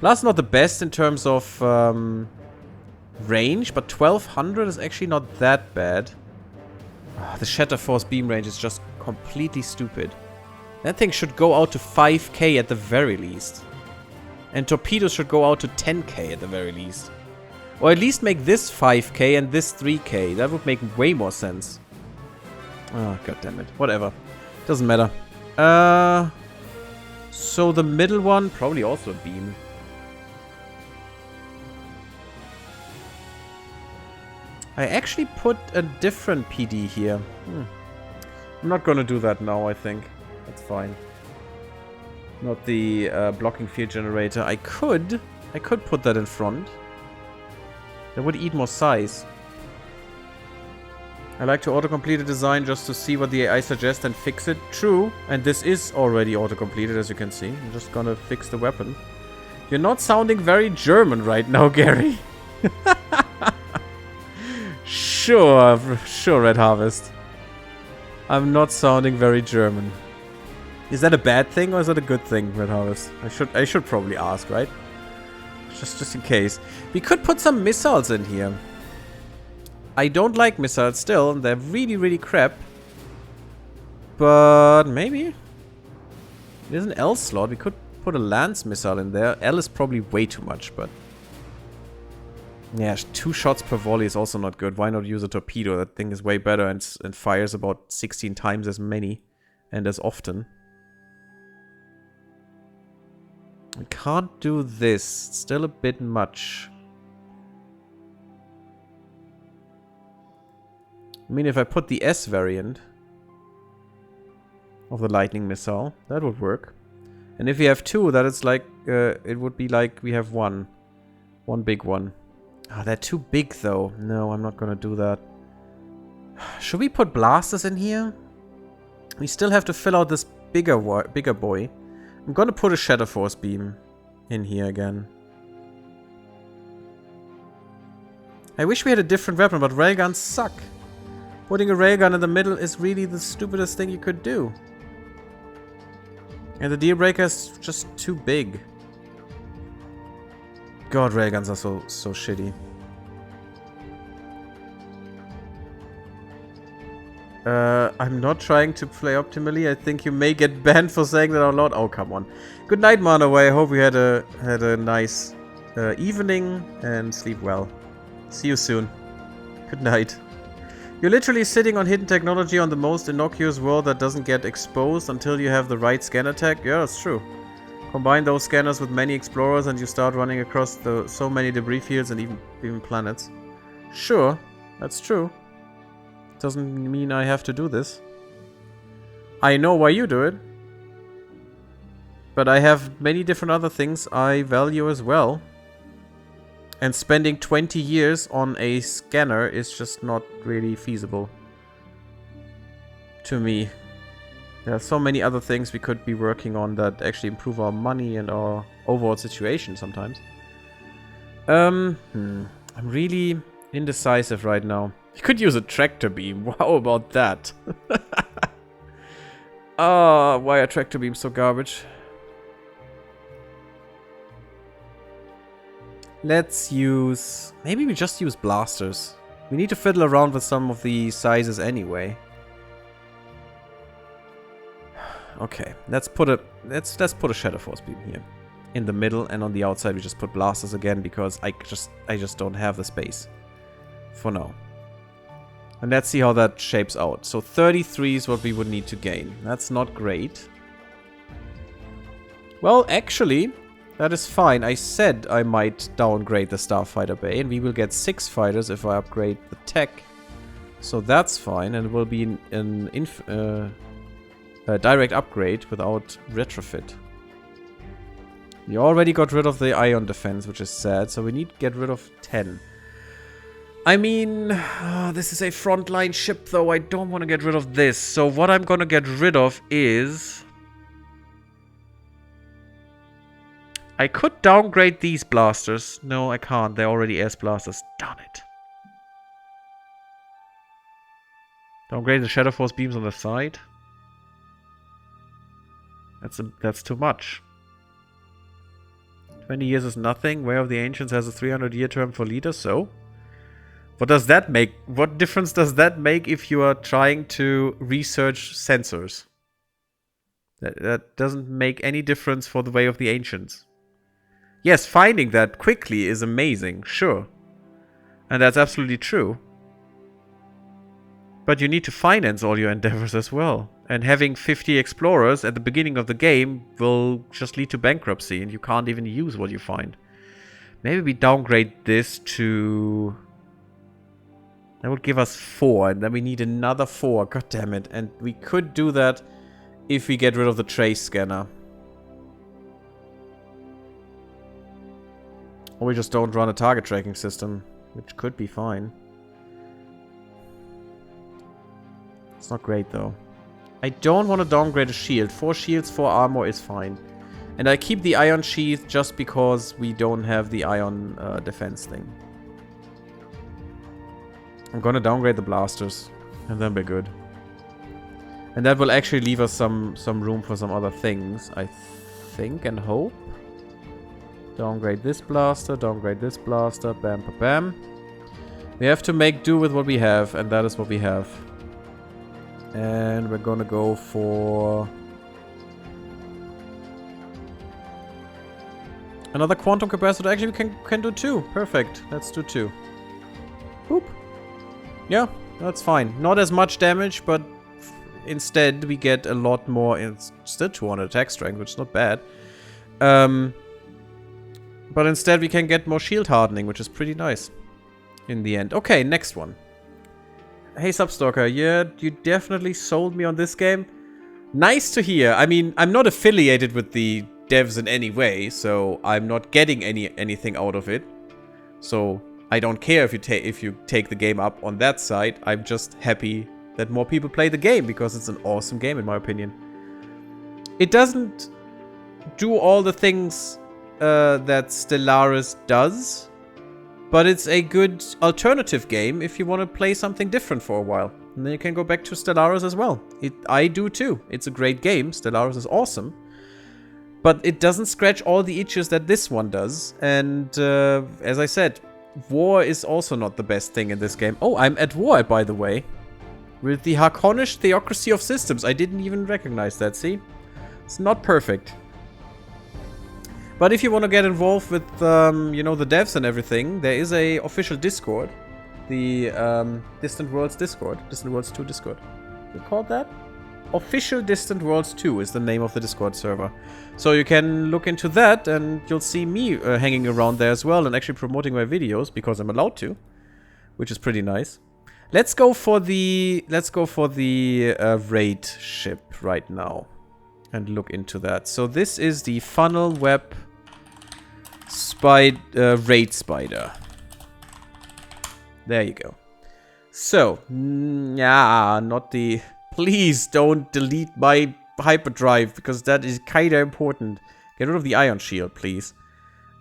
Blast not the best in terms of range, but 1200 is actually not that bad. The Shatter Force beam range is just completely stupid. That thing should go out to 5k at the very least. And torpedoes should go out to 10k at the very least. Or at least make this 5k and this 3k. That would make way more sense. Oh, god damn it. Whatever. Doesn't matter. So the middle one, probably also a beam. I actually put a different PD here. I'm not gonna do that now, I think. That's fine. Not the blocking field generator. I could put that in front. That would eat more size. I like to autocomplete a design just to see what the AI suggests and fix it. True, and this is already autocompleted, as you can see. I'm just gonna fix the weapon. You're not sounding very German right now, Gary. Sure, Red Harvest. I'm not sounding very German. Is that a bad thing or is that a good thing, Red Harvest? I should probably ask, right? Just in case. We could put some missiles in here. I don't like missiles still, and they're really, really crap. But maybe. There's an L slot. We could put a Lance missile in there. L is probably way too much, but... Yeah, 2 shots per volley is also not good. Why not use a torpedo? That thing is way better and fires about 16 times as many and as often. I can't do this. It's still a bit much. I mean, if I put the S variant of the lightning missile, that would work. And if we have 2, that is like, it would be like we have one big one. Ah, they're too big though. No, I'm not gonna do that. Should we put blasters in here? We still have to fill out this bigger boy. I'm gonna put a Shatter Force beam in here again. I wish we had a different weapon, but railguns suck. Putting a railgun in the middle is really the stupidest thing you could do. And the deal breaker is just too big. God, railguns are so shitty. I'm not trying to play optimally. I think you may get banned for saying that out loud. Oh, come on. Good night, Manaway. I hope we had a nice evening and sleep well. See you soon. Good night. You're literally sitting on hidden technology on the most innocuous world that doesn't get exposed until you have the right scanner tech. Yeah, that's true. Combine those scanners with many explorers and you start running across so many debris fields and even planets. Sure, that's true. Doesn't mean I have to do this. I know why you do it. But I have many different other things I value as well. And spending 20 years on a scanner is just not really feasible. To me. There are so many other things we could be working on that actually improve our money and our overall situation sometimes. I'm really indecisive right now. You could use a tractor beam. How about that? Ah, why are tractor beams so garbage? Let's use... Maybe we just use blasters. We need to fiddle around with some of the sizes anyway. Okay, let's put a Shatter Force beam here in the middle, and on the outside we just put blasters again because I just don't have the space for now. And let's see how that shapes out. So 33 is what we would need to gain. That's not great. Well, actually, that is fine. I said I might downgrade the Starfighter Bay, and we will get 6 fighters if I upgrade the tech. So that's fine, and it will be a direct upgrade without retrofit. We already got rid of the ion defense, which is sad, so we need to get rid of 10. I mean, this is a frontline ship, though. I don't want to get rid of this. So what I'm going to get rid of is... I could downgrade these blasters. No, I can't. They're already S blasters. Darn it. Downgrade the Shadow Force beams on the side. That's too much. 20 years is nothing. Way of the Ancients has a 300-year term for leaders, so... What does that make? What difference does that make if you are trying to research sensors? That doesn't make any difference for the Way of the Ancients. Yes, finding that quickly is amazing, sure. And that's absolutely true. But you need to finance all your endeavors as well. And having 50 explorers at the beginning of the game will just lead to bankruptcy, and you can't even use what you find. Maybe we downgrade this to... That would give us 4, and then we need another 4. God damn it. And we could do that if we get rid of the trace scanner. Or we just don't run a target tracking system, which could be fine. It's not great, though. I don't want to downgrade a shield. 4 shields, 4 armor is fine. And I keep the ion sheath just because we don't have the ion defense thing. I'm gonna downgrade the blasters, and then we're good. And that will actually leave us some room for some other things, I think and hope. Downgrade this blaster, bam, bam, bam. We have to make do with what we have, and that is what we have. And we're gonna go for... another quantum capacitor. Actually, we can do 2. Perfect. Let's do 2. Boop. Yeah, that's fine. Not as much damage, but instead we get a lot more. It's still 200 attack strength, which is not bad. But instead we can get more shield hardening, which is pretty nice in the end. Okay, next one. Hey Substalker, yeah, you definitely sold me on this game. Nice to hear. I mean, I'm not affiliated with the devs in any way, so I'm not getting anything out of it. So I don't care if you take the game up on that side. I'm just happy that more people play the game because it's an awesome game in my opinion. It doesn't do all the things that Stellaris does, but it's a good alternative game if you want to play something different for a while. And then you can go back to Stellaris as well. I do too. It's a great game. Stellaris is awesome. But it doesn't scratch all the itches that this one does. And as I said, war is also not the best thing in this game. Oh, I'm at war, by the way. With the Harkonish Theocracy of Systems. I didn't even recognize that, see? It's not perfect. But if you want to get involved with, you know, the devs and everything, there is a official Discord. The Distant Worlds Discord. Distant Worlds 2 Discord. Is it called that? Official Distant Worlds 2 is the name of the Discord server. So you can look into that and you'll see me hanging around there as well and actually promoting my videos because I'm allowed to, which is pretty nice. Let's go for the raid ship right now and look into that. So this is the Funnel Web Raid Spider. There you go. So, yeah, not the... Please don't delete my hyperdrive, because that is kinda important. Get rid of the ion shield, please.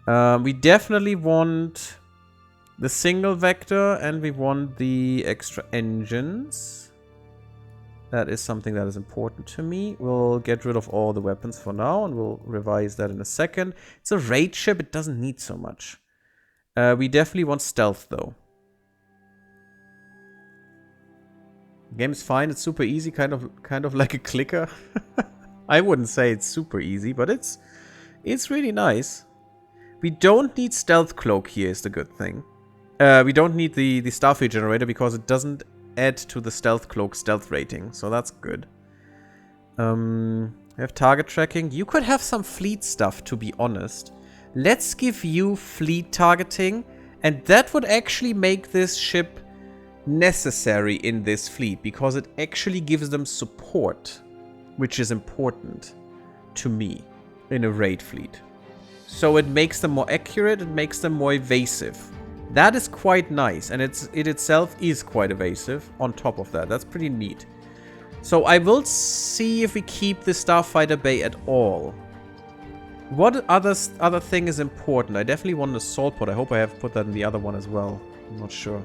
We definitely want the single vector, and we want the extra engines. That is something that is important to me. We'll get rid of all the weapons for now, and we'll revise that in a second. It's a raid ship, it doesn't need so much. We definitely want stealth, though. Game's fine, it's super easy, kind of like a clicker. I wouldn't say it's super easy, but it's really nice. We don't need stealth cloak here is the good thing. We don't need the starfleet generator because it doesn't add to the stealth cloak stealth rating, so that's good. We have target tracking. You could have some fleet stuff, to be honest. Let's give you fleet targeting, and that would actually make this ship necessary in this fleet because it actually gives them support, which is important to me in a raid fleet. So it makes them more accurate, it makes them more evasive, That is quite nice, and it itself is quite evasive on top of that. That's pretty neat. So I will see if we keep the Starfighter Bay at all. What other thing is important? I definitely want the Assault Pod. I hope I have put that in the other one as well. I'm not sure.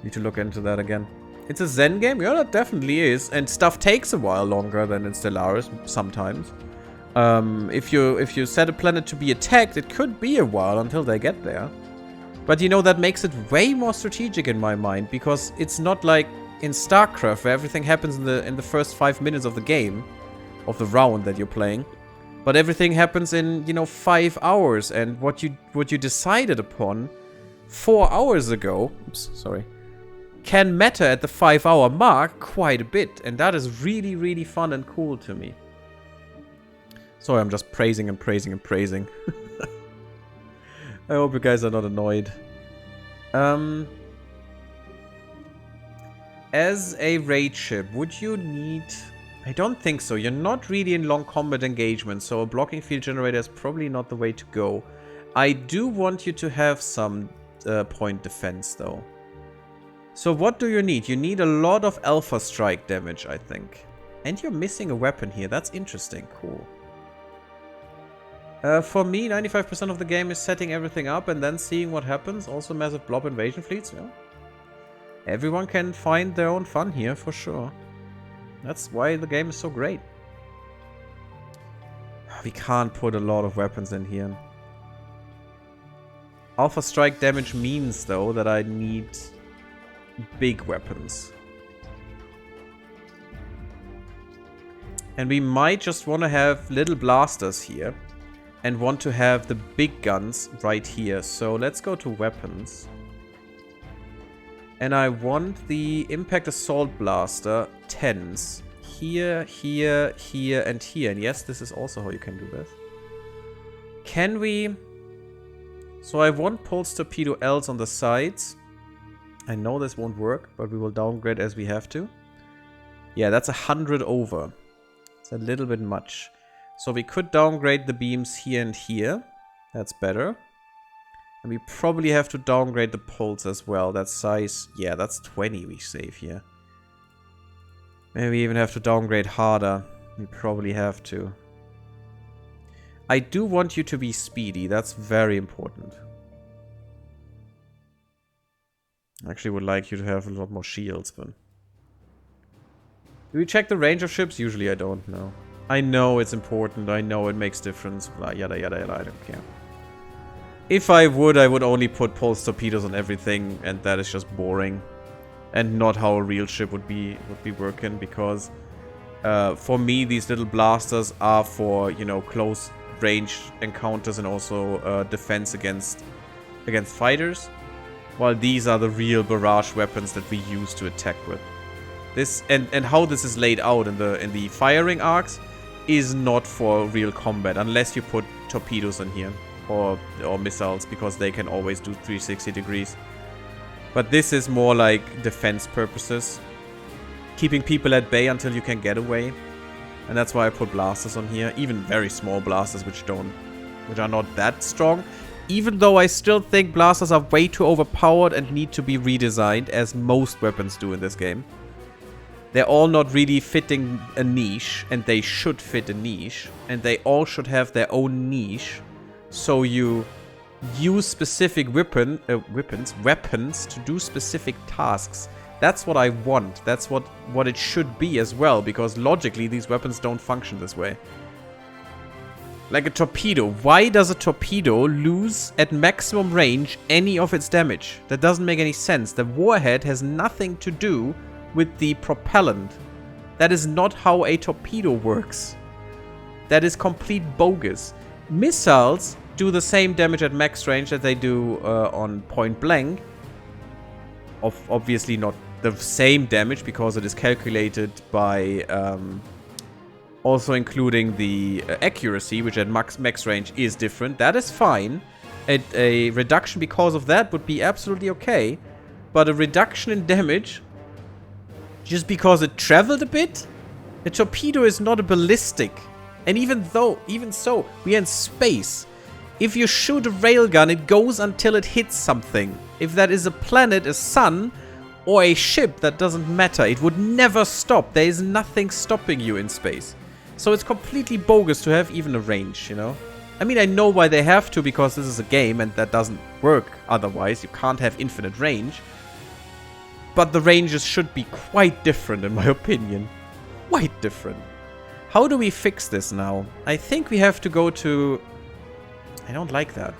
Need to look into that again. It's a Zen game? Yeah, that definitely is. And stuff takes a while longer than in Stellaris sometimes. If you set a planet to be attacked, it could be a while until they get there. But you know, that makes it way more strategic in my mind, because it's not like in StarCraft where everything happens in the first 5 minutes of the game, of the round that you're playing. But everything happens in, you know, 5 hours, and what you decided upon 4 hours ago, oops, sorry, can matter at the 5-hour mark quite a bit, and that is really, really fun and cool to me. Sorry, I'm just praising and praising and praising. I hope you guys are not annoyed. As a raid ship, would you need... I don't think so. You're not really in long combat engagement, so a blocking field generator is probably not the way to go. I do want you to have some point defense, though. So what do you need? You need a lot of alpha strike damage, I think. And you're missing a weapon here. That's interesting. Cool. For me, 95% of the game is setting everything up and then seeing what happens. Also massive blob invasion fleets. Yeah. Everyone can find their own fun here, for sure. That's why the game is so great. We can't put a lot of weapons in here. Alpha strike damage means, though, that I need big weapons. And we might just want to have little blasters here. And want to have the big guns right here. So let's go to weapons. And I want the Impact Assault Blaster 10s. Here, here, here, and here. And yes, this is also how you can do this. Can we... So I want Pulse Torpedo Ls on the sides. I know this won't work, but we will downgrade as we have to. Yeah, that's 100 over. It's a little bit much. So we could downgrade the beams here and here. That's better. And we probably have to downgrade the pulse as well. That size, yeah, that's 20 we save here. Maybe we even have to downgrade harder. We probably have to. I do want you to be speedy. That's very important. I actually would like you to have a lot more shields, but... Do we check the range of ships? Usually I don't know. I know it's important. I know it makes difference. Blah, yada, yada, yada. I don't care. If I would only put pulse torpedoes on everything, and that is just boring. And not how a real ship would be working, because for me, these little blasters are for, you know, close range encounters and also defense against fighters. While these are the real barrage weapons that we use to attack with. This and how this is laid out in the firing arcs is not for real combat, unless you put torpedoes in here or missiles, because they can always do 360 degrees. But this is more like defense purposes, keeping people at bay until you can get away, and that's why I put blasters on here, even very small blasters which are not that strong. Even though I still think blasters are way too overpowered and need to be redesigned, as most weapons do in this game. They're all not really fitting a niche, and they should fit a niche. And they all should have their own niche. So you use specific weapons to do specific tasks. That's what I want. That's what it should be as well, because logically these weapons don't function this way. Like a torpedo. Why does a torpedo lose at maximum range any of its damage? That doesn't make any sense. The warhead has nothing to do with the propellant. That is not how a torpedo works. That is complete bogus. Missiles do the same damage at max range that they do on point blank. Obviously not the same damage, because it is calculated by also including the accuracy, which at max range is different. That is fine. A reduction because of that would be absolutely okay. But a reduction in damage just because it traveled a bit? A torpedo is not a ballistic. And even so, we are in space. If you shoot a railgun, it goes until it hits something. If that is a planet, a sun, or a ship, that doesn't matter. It would never stop. There is nothing stopping you in space. So it's completely bogus to have even a range, you know? I mean, I know why they have to, because this is a game and that doesn't work otherwise. You can't have infinite range. But the ranges should be quite different, in my opinion. Quite different. How do we fix this now? I think we have to go to... I don't like that.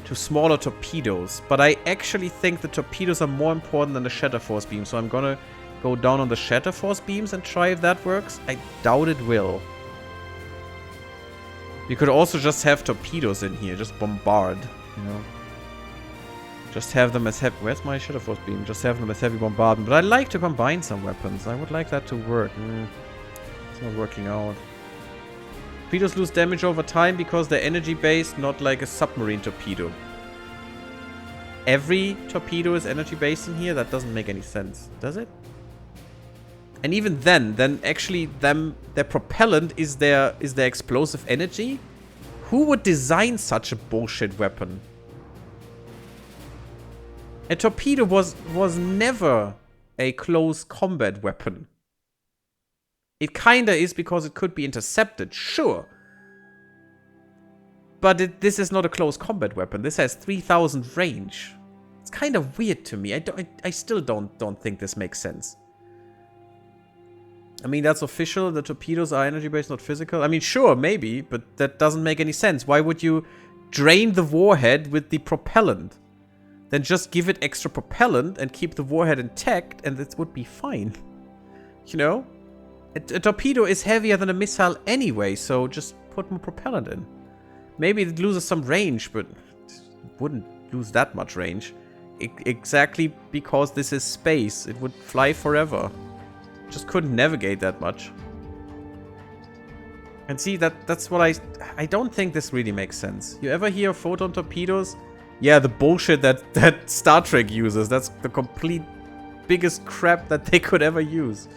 To smaller torpedoes. But I actually think the torpedoes are more important than the shatter force beam. So I'm gonna go down on the shatter force beams and try if that works. I doubt it will. You could also just have torpedoes in here. Just bombard, you know. Just have them as heavy... Where's my shatter force beam? Just have them as heavy bombardment. But I like to combine some weapons. I would like that to work. It's not working out. Torpedoes lose damage over time because they're energy-based, not like a submarine torpedo. Every torpedo is energy-based in here? That doesn't make any sense. Does it? And even then actually their propellant is their explosive energy? Who would design such a bullshit weapon? A torpedo was never a close combat weapon. It kinda is because it could be intercepted, sure. But this is not a close combat weapon. This has 3000 range. It's kind of weird to me. I still don't think this makes sense. I mean, that's official. The torpedoes are energy-based, not physical. I mean, sure, maybe, but that doesn't make any sense. Why would you drain the warhead with the propellant? Then just give it extra propellant and keep the warhead intact, and it would be fine. You know? A torpedo is heavier than a missile anyway, so just put more propellant in. Maybe it loses some range, but it wouldn't lose that much range. Exactly because this is space. It would fly forever. Just couldn't navigate that much. And see, that's what I don't think this really makes sense. You ever hear of photon torpedoes? Yeah, the bullshit that Star Trek uses. That's the complete biggest crap that they could ever use.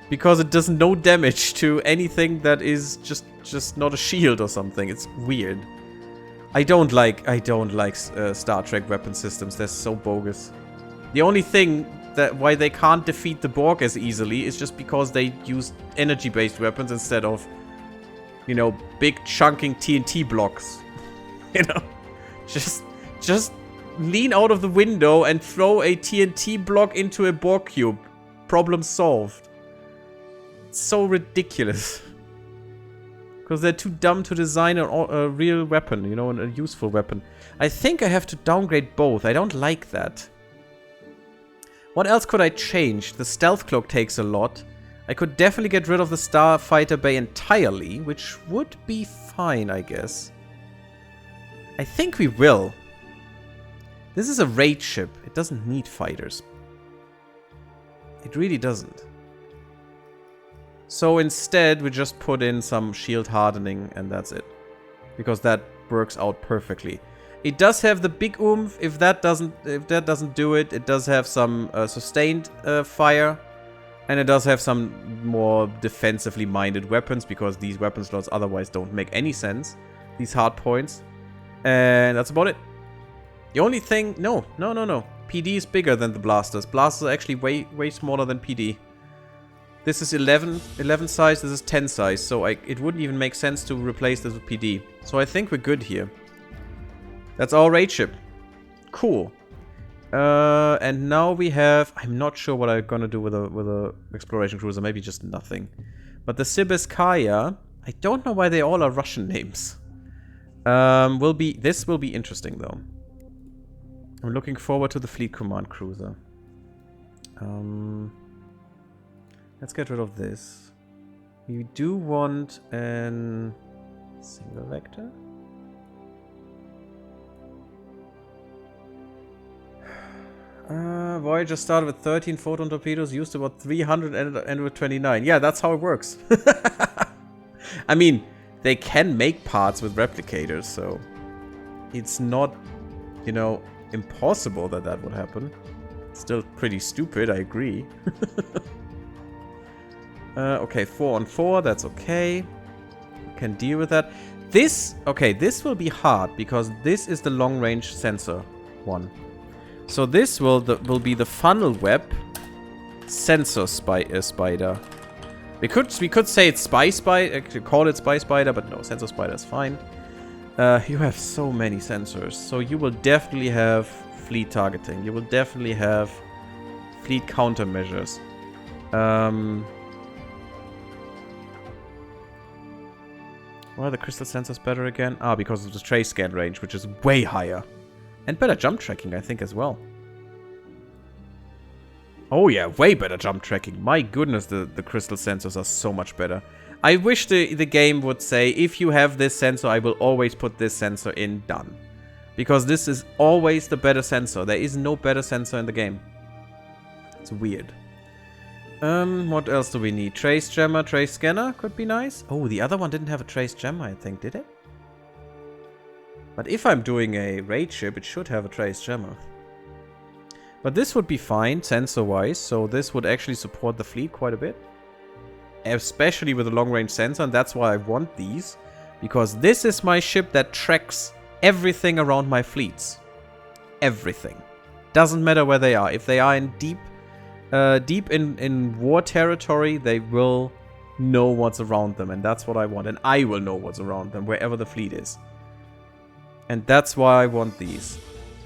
Because it does no damage to anything that is just not a shield or something. It's weird. I don't like Star Trek weapon systems. They're so bogus. The only thing that why they can't defeat the Borg as easily is just because they use energy-based weapons instead of, you know, big chunking TNT blocks. You know, just lean out of the window and throw a TNT block into a Borg cube. Problem solved. It's so ridiculous. Because they're too dumb to design a real weapon, you know, a useful weapon. I think I have to downgrade both. I don't like that. What else could I change? The stealth cloak takes a lot. I could definitely get rid of the starfighter bay entirely, which would be fine, I guess. I think we will. This is a raid ship. It doesn't need fighters. It really doesn't. So instead, we just put in some shield hardening and that's it. Because that works out perfectly. It does have the big oomph. If that doesn't do it, it does have some sustained fire. And it does have some more defensively minded weapons, because these weapon slots otherwise don't make any sense. These hard points. And that's about it. The only thing... No. PD is bigger than the blasters. Blasters are actually way smaller than PD. This is 11 size, this is 10 size. So it wouldn't even make sense to replace this with PD. So I think we're good here. That's our raid ship. Cool. And now we have... I'm not sure what I'm gonna do with a exploration cruiser. Maybe just nothing. But the Sibirskaya... I don't know why they all are Russian names. This will be interesting, though. I'm looking forward to the Fleet Command cruiser. Let's get rid of this. We do want an... single vector? Voyager started with 13 photon torpedoes, used about 300 and ended with 29. Yeah, that's how it works. I mean, they can make parts with replicators, so it's not, you know, impossible that would happen. Still pretty stupid, I agree. Okay, 4 on 4, that's okay. Can deal with that. This, okay, this will be hard because this is the long-range sensor one. So this will be the funnel web sensor spider. We could say it's spy spider, call it spy spider, but no, sensor spider is fine. You have so many sensors, so you will definitely have fleet targeting. You will definitely have fleet countermeasures. Why are the crystal sensors better again? Ah, because of the trace scan range, which is way higher. And better jump tracking, I think, as well. Oh yeah, way better jump tracking. My goodness, the crystal sensors are so much better. I wish the game would say, if you have this sensor, I will always put this sensor in, done. Because this is always the better sensor. There is no better sensor in the game. It's weird. What else do we need? Trace jammer, trace scanner could be nice. Oh, the other one didn't have a trace jammer, I think, did it? But if I'm doing a raid ship, it should have a trace jammer. But this would be fine, sensor-wise, so this would actually support the fleet quite a bit. Especially with a long-range sensor, and that's why I want these. Because this is my ship that tracks everything around my fleets. Everything. Doesn't matter where they are. If they are in deep in war territory, they will know what's around them, and that's what I want. And I will know what's around them, wherever the fleet is. And that's why I want these.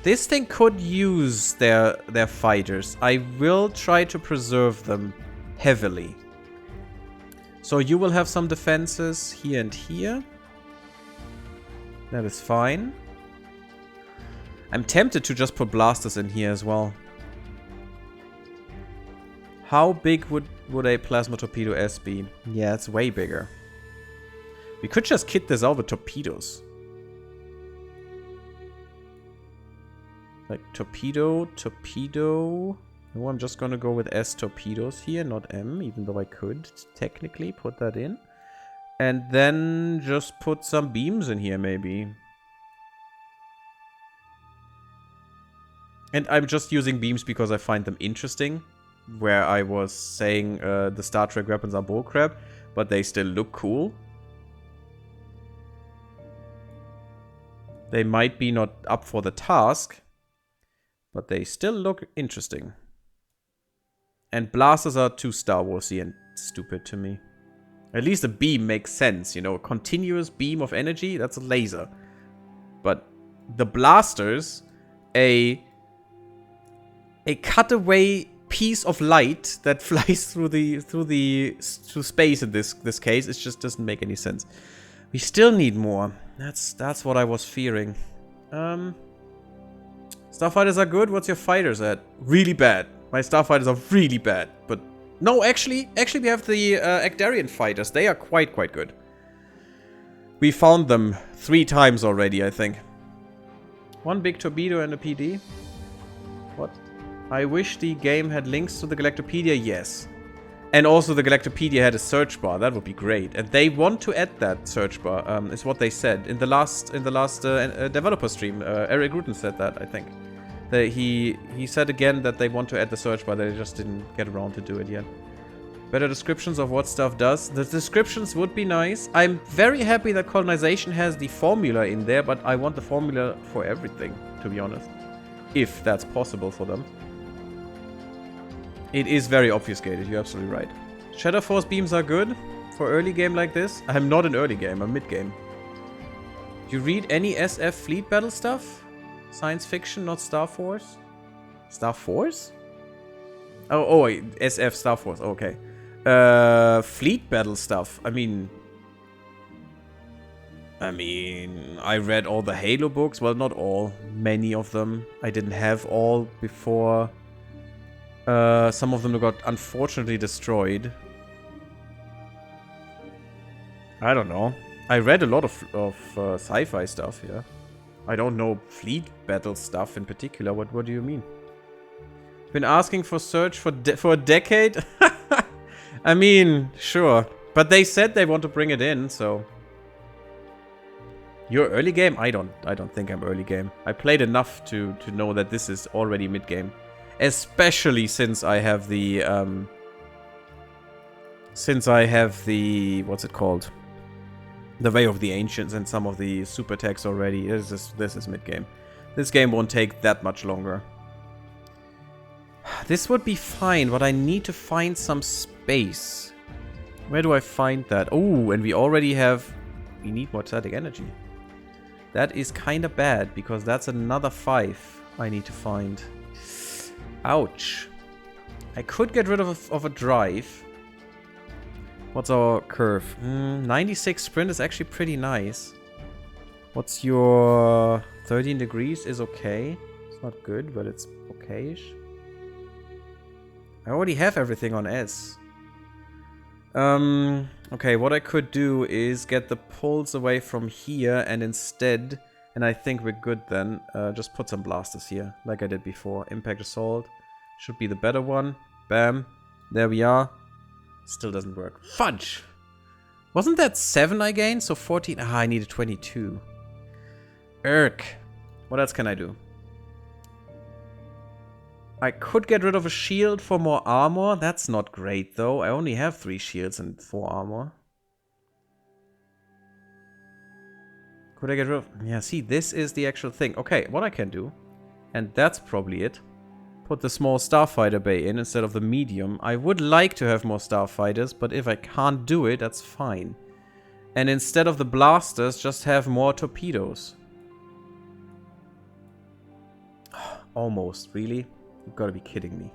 This thing could use their fighters. I will try to preserve them heavily. So you will have some defenses here and here. That is fine. I'm tempted to just put blasters in here as well. How big would a plasma torpedo S be? Yeah, it's way bigger. We could just kit this out with torpedoes. Like torpedo. No, I'm just gonna go with S torpedoes here, not M, even though I could technically put that in. And then just put some beams in here, maybe. And I'm just using beams because I find them interesting. Where I was saying the Star Trek weapons are bullcrap, but they still look cool. They might be not up for the task, but they still look interesting. And blasters are too Star Warsy and stupid to me. At least a beam makes sense, you know. A continuous beam of energy, that's a laser. But the blasters, a cutaway piece of light that flies through space in this case, it just doesn't make any sense. We still need more. That's what I was fearing. Starfighters are good. What's your fighters at? Really bad. My starfighters are really bad. But no, actually we have the Actarian fighters. They are quite good. We found them 3 times already, I think. 1 big torpedo and a PD. What? I wish the game had links to the Galactopedia. Yes. And also the Galactopedia had a search bar. That would be great. And they want to add that search bar, is what they said. In the last developer stream, Eric Rutten said that, I think. He said again that they want to add the search bar. They just didn't get around to do it yet. Better descriptions of what stuff does. The descriptions would be nice. I'm very happy that colonization has the formula in there, but I want the formula for everything, to be honest. If that's possible for them. It is very obfuscated, you're absolutely right. Shadow Force beams are good for early game like this. I'm not an early game, I'm mid-game. Do you read any SF fleet battle stuff? Science fiction, not Star Force? Star Force? Oh, SF Star Force, okay. Fleet battle stuff. I mean, I read all the Halo books. Well, not all. Many of them. I didn't have all before. Some of them got unfortunately destroyed. I don't know. I read a lot of sci-fi stuff, yeah. I don't know fleet battle stuff in particular. What do you mean? Been asking for search for a decade? I mean, sure. But they said they want to bring it in, so... You're early game? I don't think I'm early game. I played enough to know that this is already mid game. Especially since I have the what's it called? The Way of the Ancients and some of the super attacks already. This is mid-game. This game won't take that much longer. This would be fine, but I need to find some space. Where do I find that? Oh, and we already have... We need more static energy. That is kind of bad, because that's another 5 I need to find. Ouch. I could get rid of a drive. What's our curve? 96 sprint is actually pretty nice. What's your... 13 degrees is okay. It's not good, but it's okay-ish. I already have everything on S. Okay, what I could do is get the pulse away from here and instead, and I think we're good then, just put some blasters here, like I did before. Impact Assault should be the better one. Bam. There we are. Still doesn't work. Fudge! Wasn't that 7 I gained? So 14. Ah, I needed 22. What else can I do? I could get rid of a shield for more armor. That's not great, though. I only have 3 shields and 4 armor. Could I get rid of... Yeah, see, this is the actual thing. Okay, what I can do, and that's probably it, put the small starfighter bay in instead of the medium. I would like to have more starfighters, but if I can't do it, that's fine. And instead of the blasters, just have more torpedoes. Almost, really? You've got to be kidding me.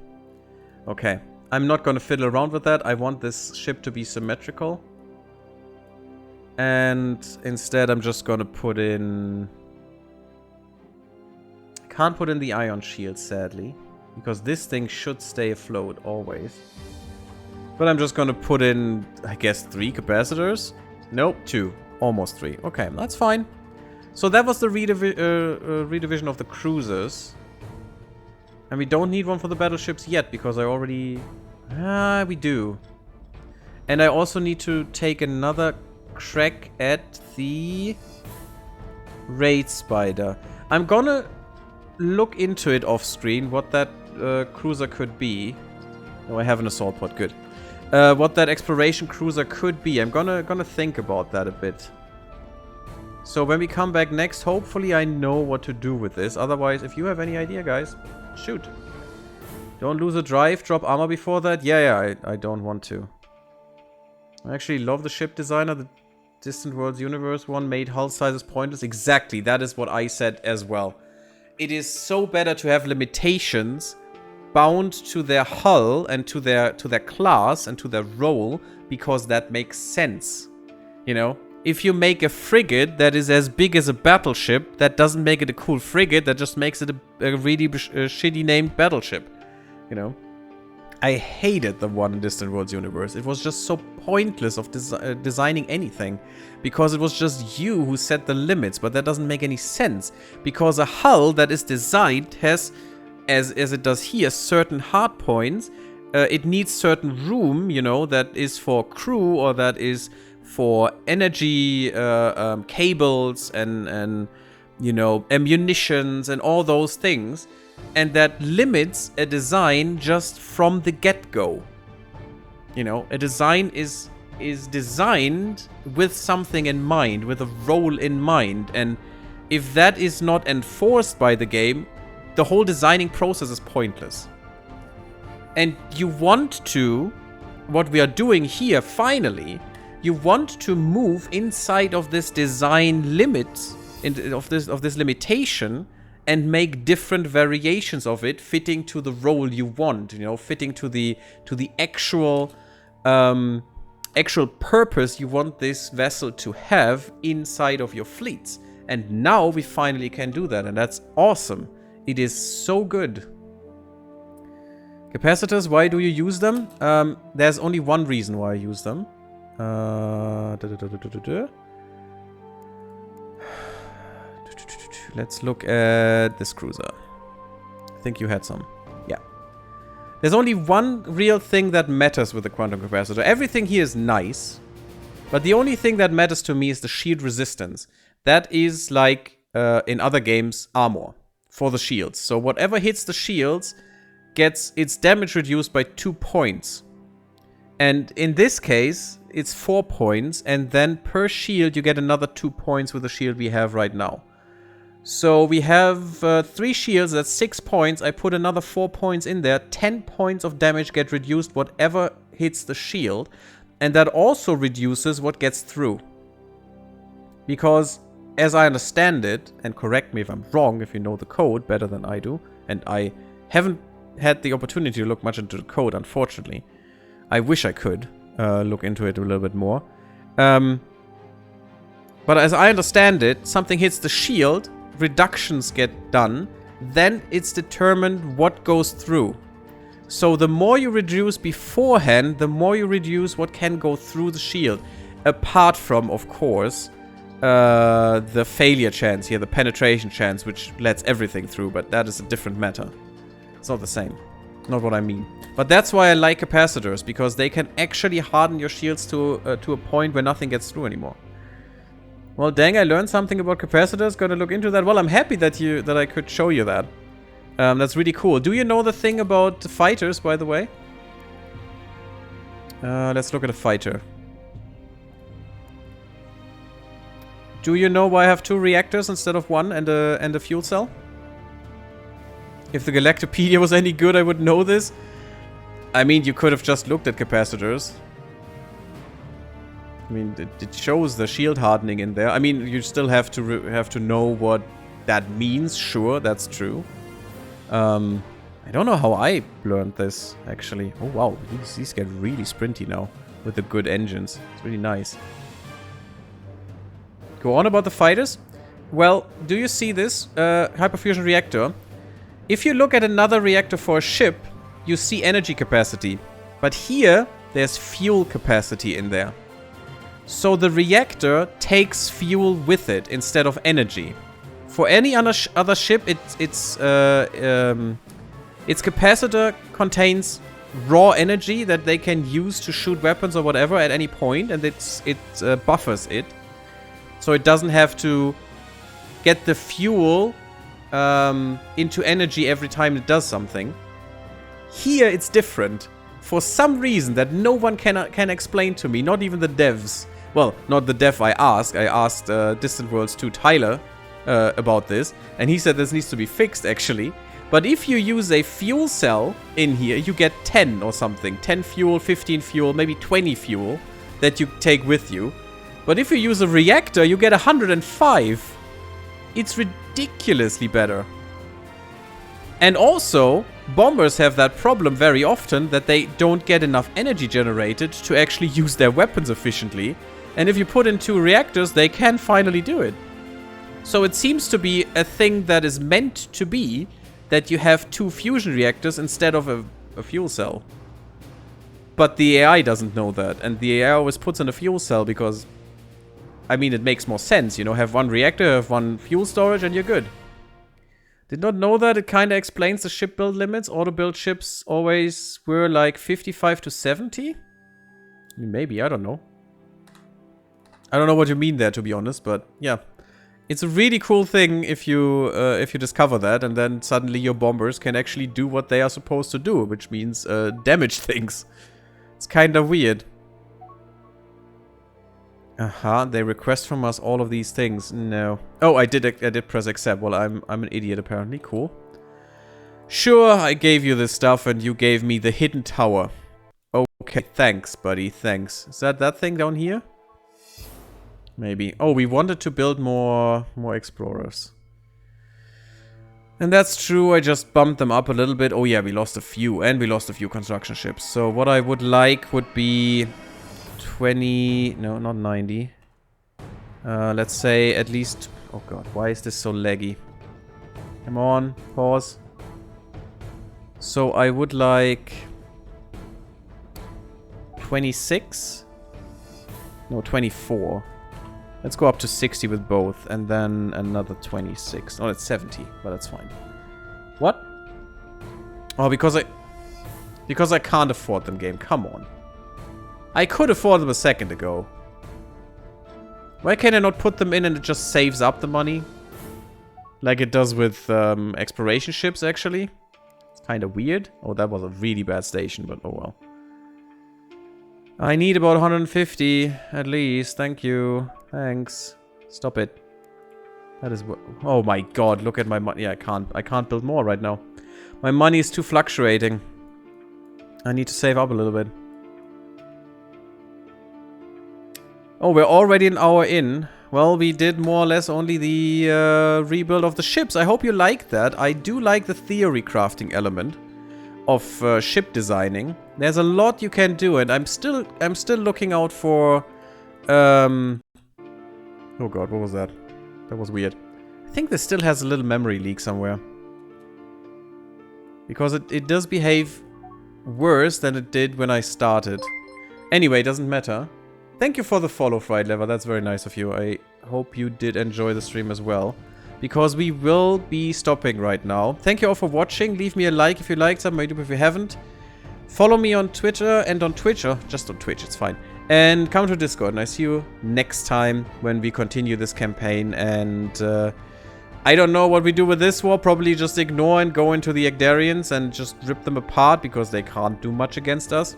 Okay, I'm not going to fiddle around with that. I want this ship to be symmetrical. And instead I'm just going to put in... I can't put in the ion shield, sadly. Because this thing should stay afloat, always. But I'm just going to put in, I guess, 3 capacitors? Nope, 2. Almost 3. Okay, that's fine. So that was the redivision of the cruisers. And we don't need one for the battleships yet, because I already... we do. And I also need to take another crack at the Raid Spider. I'm gonna look into it off screen, what that cruiser could be. Oh, I have an assault pod, good. What that exploration cruiser could be. I'm gonna think about that a bit. So when we come back next, hopefully I know what to do with this. Otherwise, if you have any idea, guys, shoot. Don't lose a drive, drop armor before that. Yeah, I don't want to. I actually love the ship designer. The Distant Worlds Universe one made hull sizes pointless. Exactly, that is what I said as well. It is so better to have limitations bound to their hull and to their class and to their role, because that makes sense. You know? If you make a frigate that is as big as a battleship, that doesn't make it a cool frigate, that just makes it a really shitty named battleship. You know? I hated the one in Distant Worlds Universe. It was just so pointless of designing anything. Because it was just you who set the limits, but that doesn't make any sense. Because a hull that is designed has, as it does here, certain hard points. It needs certain room, you know, that is for crew or that is for energy cables and you know, ammunitions and all those things. And that limits a design just from the get-go. You know, a design is designed with something in mind, with a role in mind. And if that is not enforced by the game, the whole designing process is pointless. And you want to, what we are doing here, finally, you want to move inside of this design limit, of this limitation, and make different variations of it, fitting to the role you want, you know, fitting to the actual purpose you want this vessel to have inside of your fleets. And now we finally can do that, and that's awesome. It is so good. Capacitors, why do you use them? There's only one reason why I use them. Let's look at this cruiser. I think you had some. Yeah. There's only one real thing that matters with the quantum capacitor. Everything here is nice, but the only thing that matters to me is the shield resistance. That is like in other games, armor for the shields. So whatever hits the shields gets its damage reduced by 2 points. And in this case, it's 4 points, and then per shield you get another 2 points with the shield we have right now. So we have 3 shields, that's 6 points. I put another 4 points in there. 10 points of damage get reduced whatever hits the shield. And that also reduces what gets through. Because, as I understand it, and correct me if I'm wrong, if you know the code better than I do, and I haven't had the opportunity to look much into the code, unfortunately. I wish I could look into it a little bit more. But as I understand it, something hits the shield, reductions get done, then it's determined what goes through. So the more you reduce beforehand, the more you reduce what can go through the shield. Apart from, of course, the failure chance here, the penetration chance, which lets everything through, but that is a different matter. It's not the same. Not what I mean. But that's why I like capacitors, because they can actually harden your shields to a point where nothing gets through anymore. Well, dang, I learned something about capacitors. Gonna look into that. Well, I'm happy that I could show you that. That's really cool. Do you know the thing about the fighters, by the way? Let's look at a fighter. Do you know why I have 2 reactors instead of 1 and a fuel cell? If the Galactopedia was any good, I would know this. I mean, you could have just looked at capacitors. I mean, it shows the shield hardening in there. I mean, you still have to know what that means. Sure, that's true. I don't know how I learned this, actually. Oh, wow. These get really sprinty now with the good engines. It's really nice. Go on about the fighters. Well, do you see this? Hyperfusion reactor. If you look at another reactor for a ship, you see energy capacity. But here, there's fuel capacity in there. So the reactor takes fuel with it instead of energy. For any other ship, its capacitor contains raw energy that they can use to shoot weapons or whatever at any point, and it buffers it. So it doesn't have to get the fuel into energy every time it does something. Here it's different. For some reason that no one can explain to me, not even the devs. Well, not the dev I asked. I asked Distant Worlds 2 Tyler about this, and he said this needs to be fixed, actually. But if you use a fuel cell in here, you get 10 or something. 10 fuel, 15 fuel, maybe 20 fuel that you take with you. But if you use a reactor, you get 105. It's ridiculously better. And also, bombers have that problem very often, that they don't get enough energy generated to actually use their weapons efficiently. And if you put in 2 reactors, they can finally do it. So it seems to be a thing that is meant to be, that you have 2 fusion reactors instead of a fuel cell. But the AI doesn't know that, and the AI always puts in a fuel cell because, I mean, it makes more sense, you know, have 1 reactor, have 1 fuel storage, and you're good. Did not know that. It kind of explains the ship build limits. Auto-build ships always were like 55 to 70? Maybe, I don't know. I don't know what you mean there, to be honest, but yeah. It's a really cool thing if you discover that, and then suddenly your bombers can actually do what they are supposed to do, which means damage things. It's kind of weird. They request from us all of these things. No. Oh, I did press accept. Well, I'm an idiot apparently. Cool. Sure, I gave you this stuff and you gave me the hidden tower. Okay, thanks, buddy. Thanks. Is that thing down here? Maybe. Oh, we wanted to build more explorers. And that's true. I just bumped them up a little bit. Oh yeah, we lost a few, and we lost a few construction ships. So what I would like would be 20, no, not 90. Let's say at least, oh god, why is this so laggy? Come on, pause. So I would like 26? No, 24. Let's go up to 60 with both, and then another 26. Oh, it's 70, but that's fine. What? Oh, because I can't afford them, game. Come on. I could afford them a second ago. Why can I not put them in and it just saves up the money? Like it does with exploration ships, actually. It's kind of weird. Oh, that was a really bad station, but oh well. I need about 150 at least. Thank you. Thanks. Stop it. That is what... Oh my god, look at my money. Yeah, I can't build more right now. My money is too fluctuating. I need to save up a little bit. Oh, we're already an hour in. Well, we did more or less only the rebuild of the ships. I hope you like that. I do like the theory crafting element of ship designing. There's a lot you can do, and I'm still looking out for... Oh god, what was that? That was weird. I think this still has a little memory leak somewhere. Because it does behave worse than it did when I started. Anyway, it doesn't matter. Thank you for the follow, Fried Lever. That's very nice of you. I hope you did enjoy the stream as well. Because we will be stopping right now. Thank you all for watching. Leave me a like if you liked, some YouTube if you haven't. Follow me on Twitter and on Twitch. Or just on Twitch, it's fine. And come to Discord. And I see you next time when we continue this campaign. And I don't know what we do with this war. Probably just ignore and go into the Egdarians and just rip them apart. Because they can't do much against us.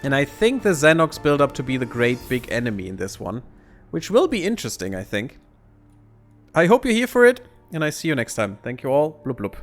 And I think the Xenox build up to be the great big enemy in this one. Which will be interesting, I think. I hope you're here for it. And I see you next time. Thank you all. Blub blub.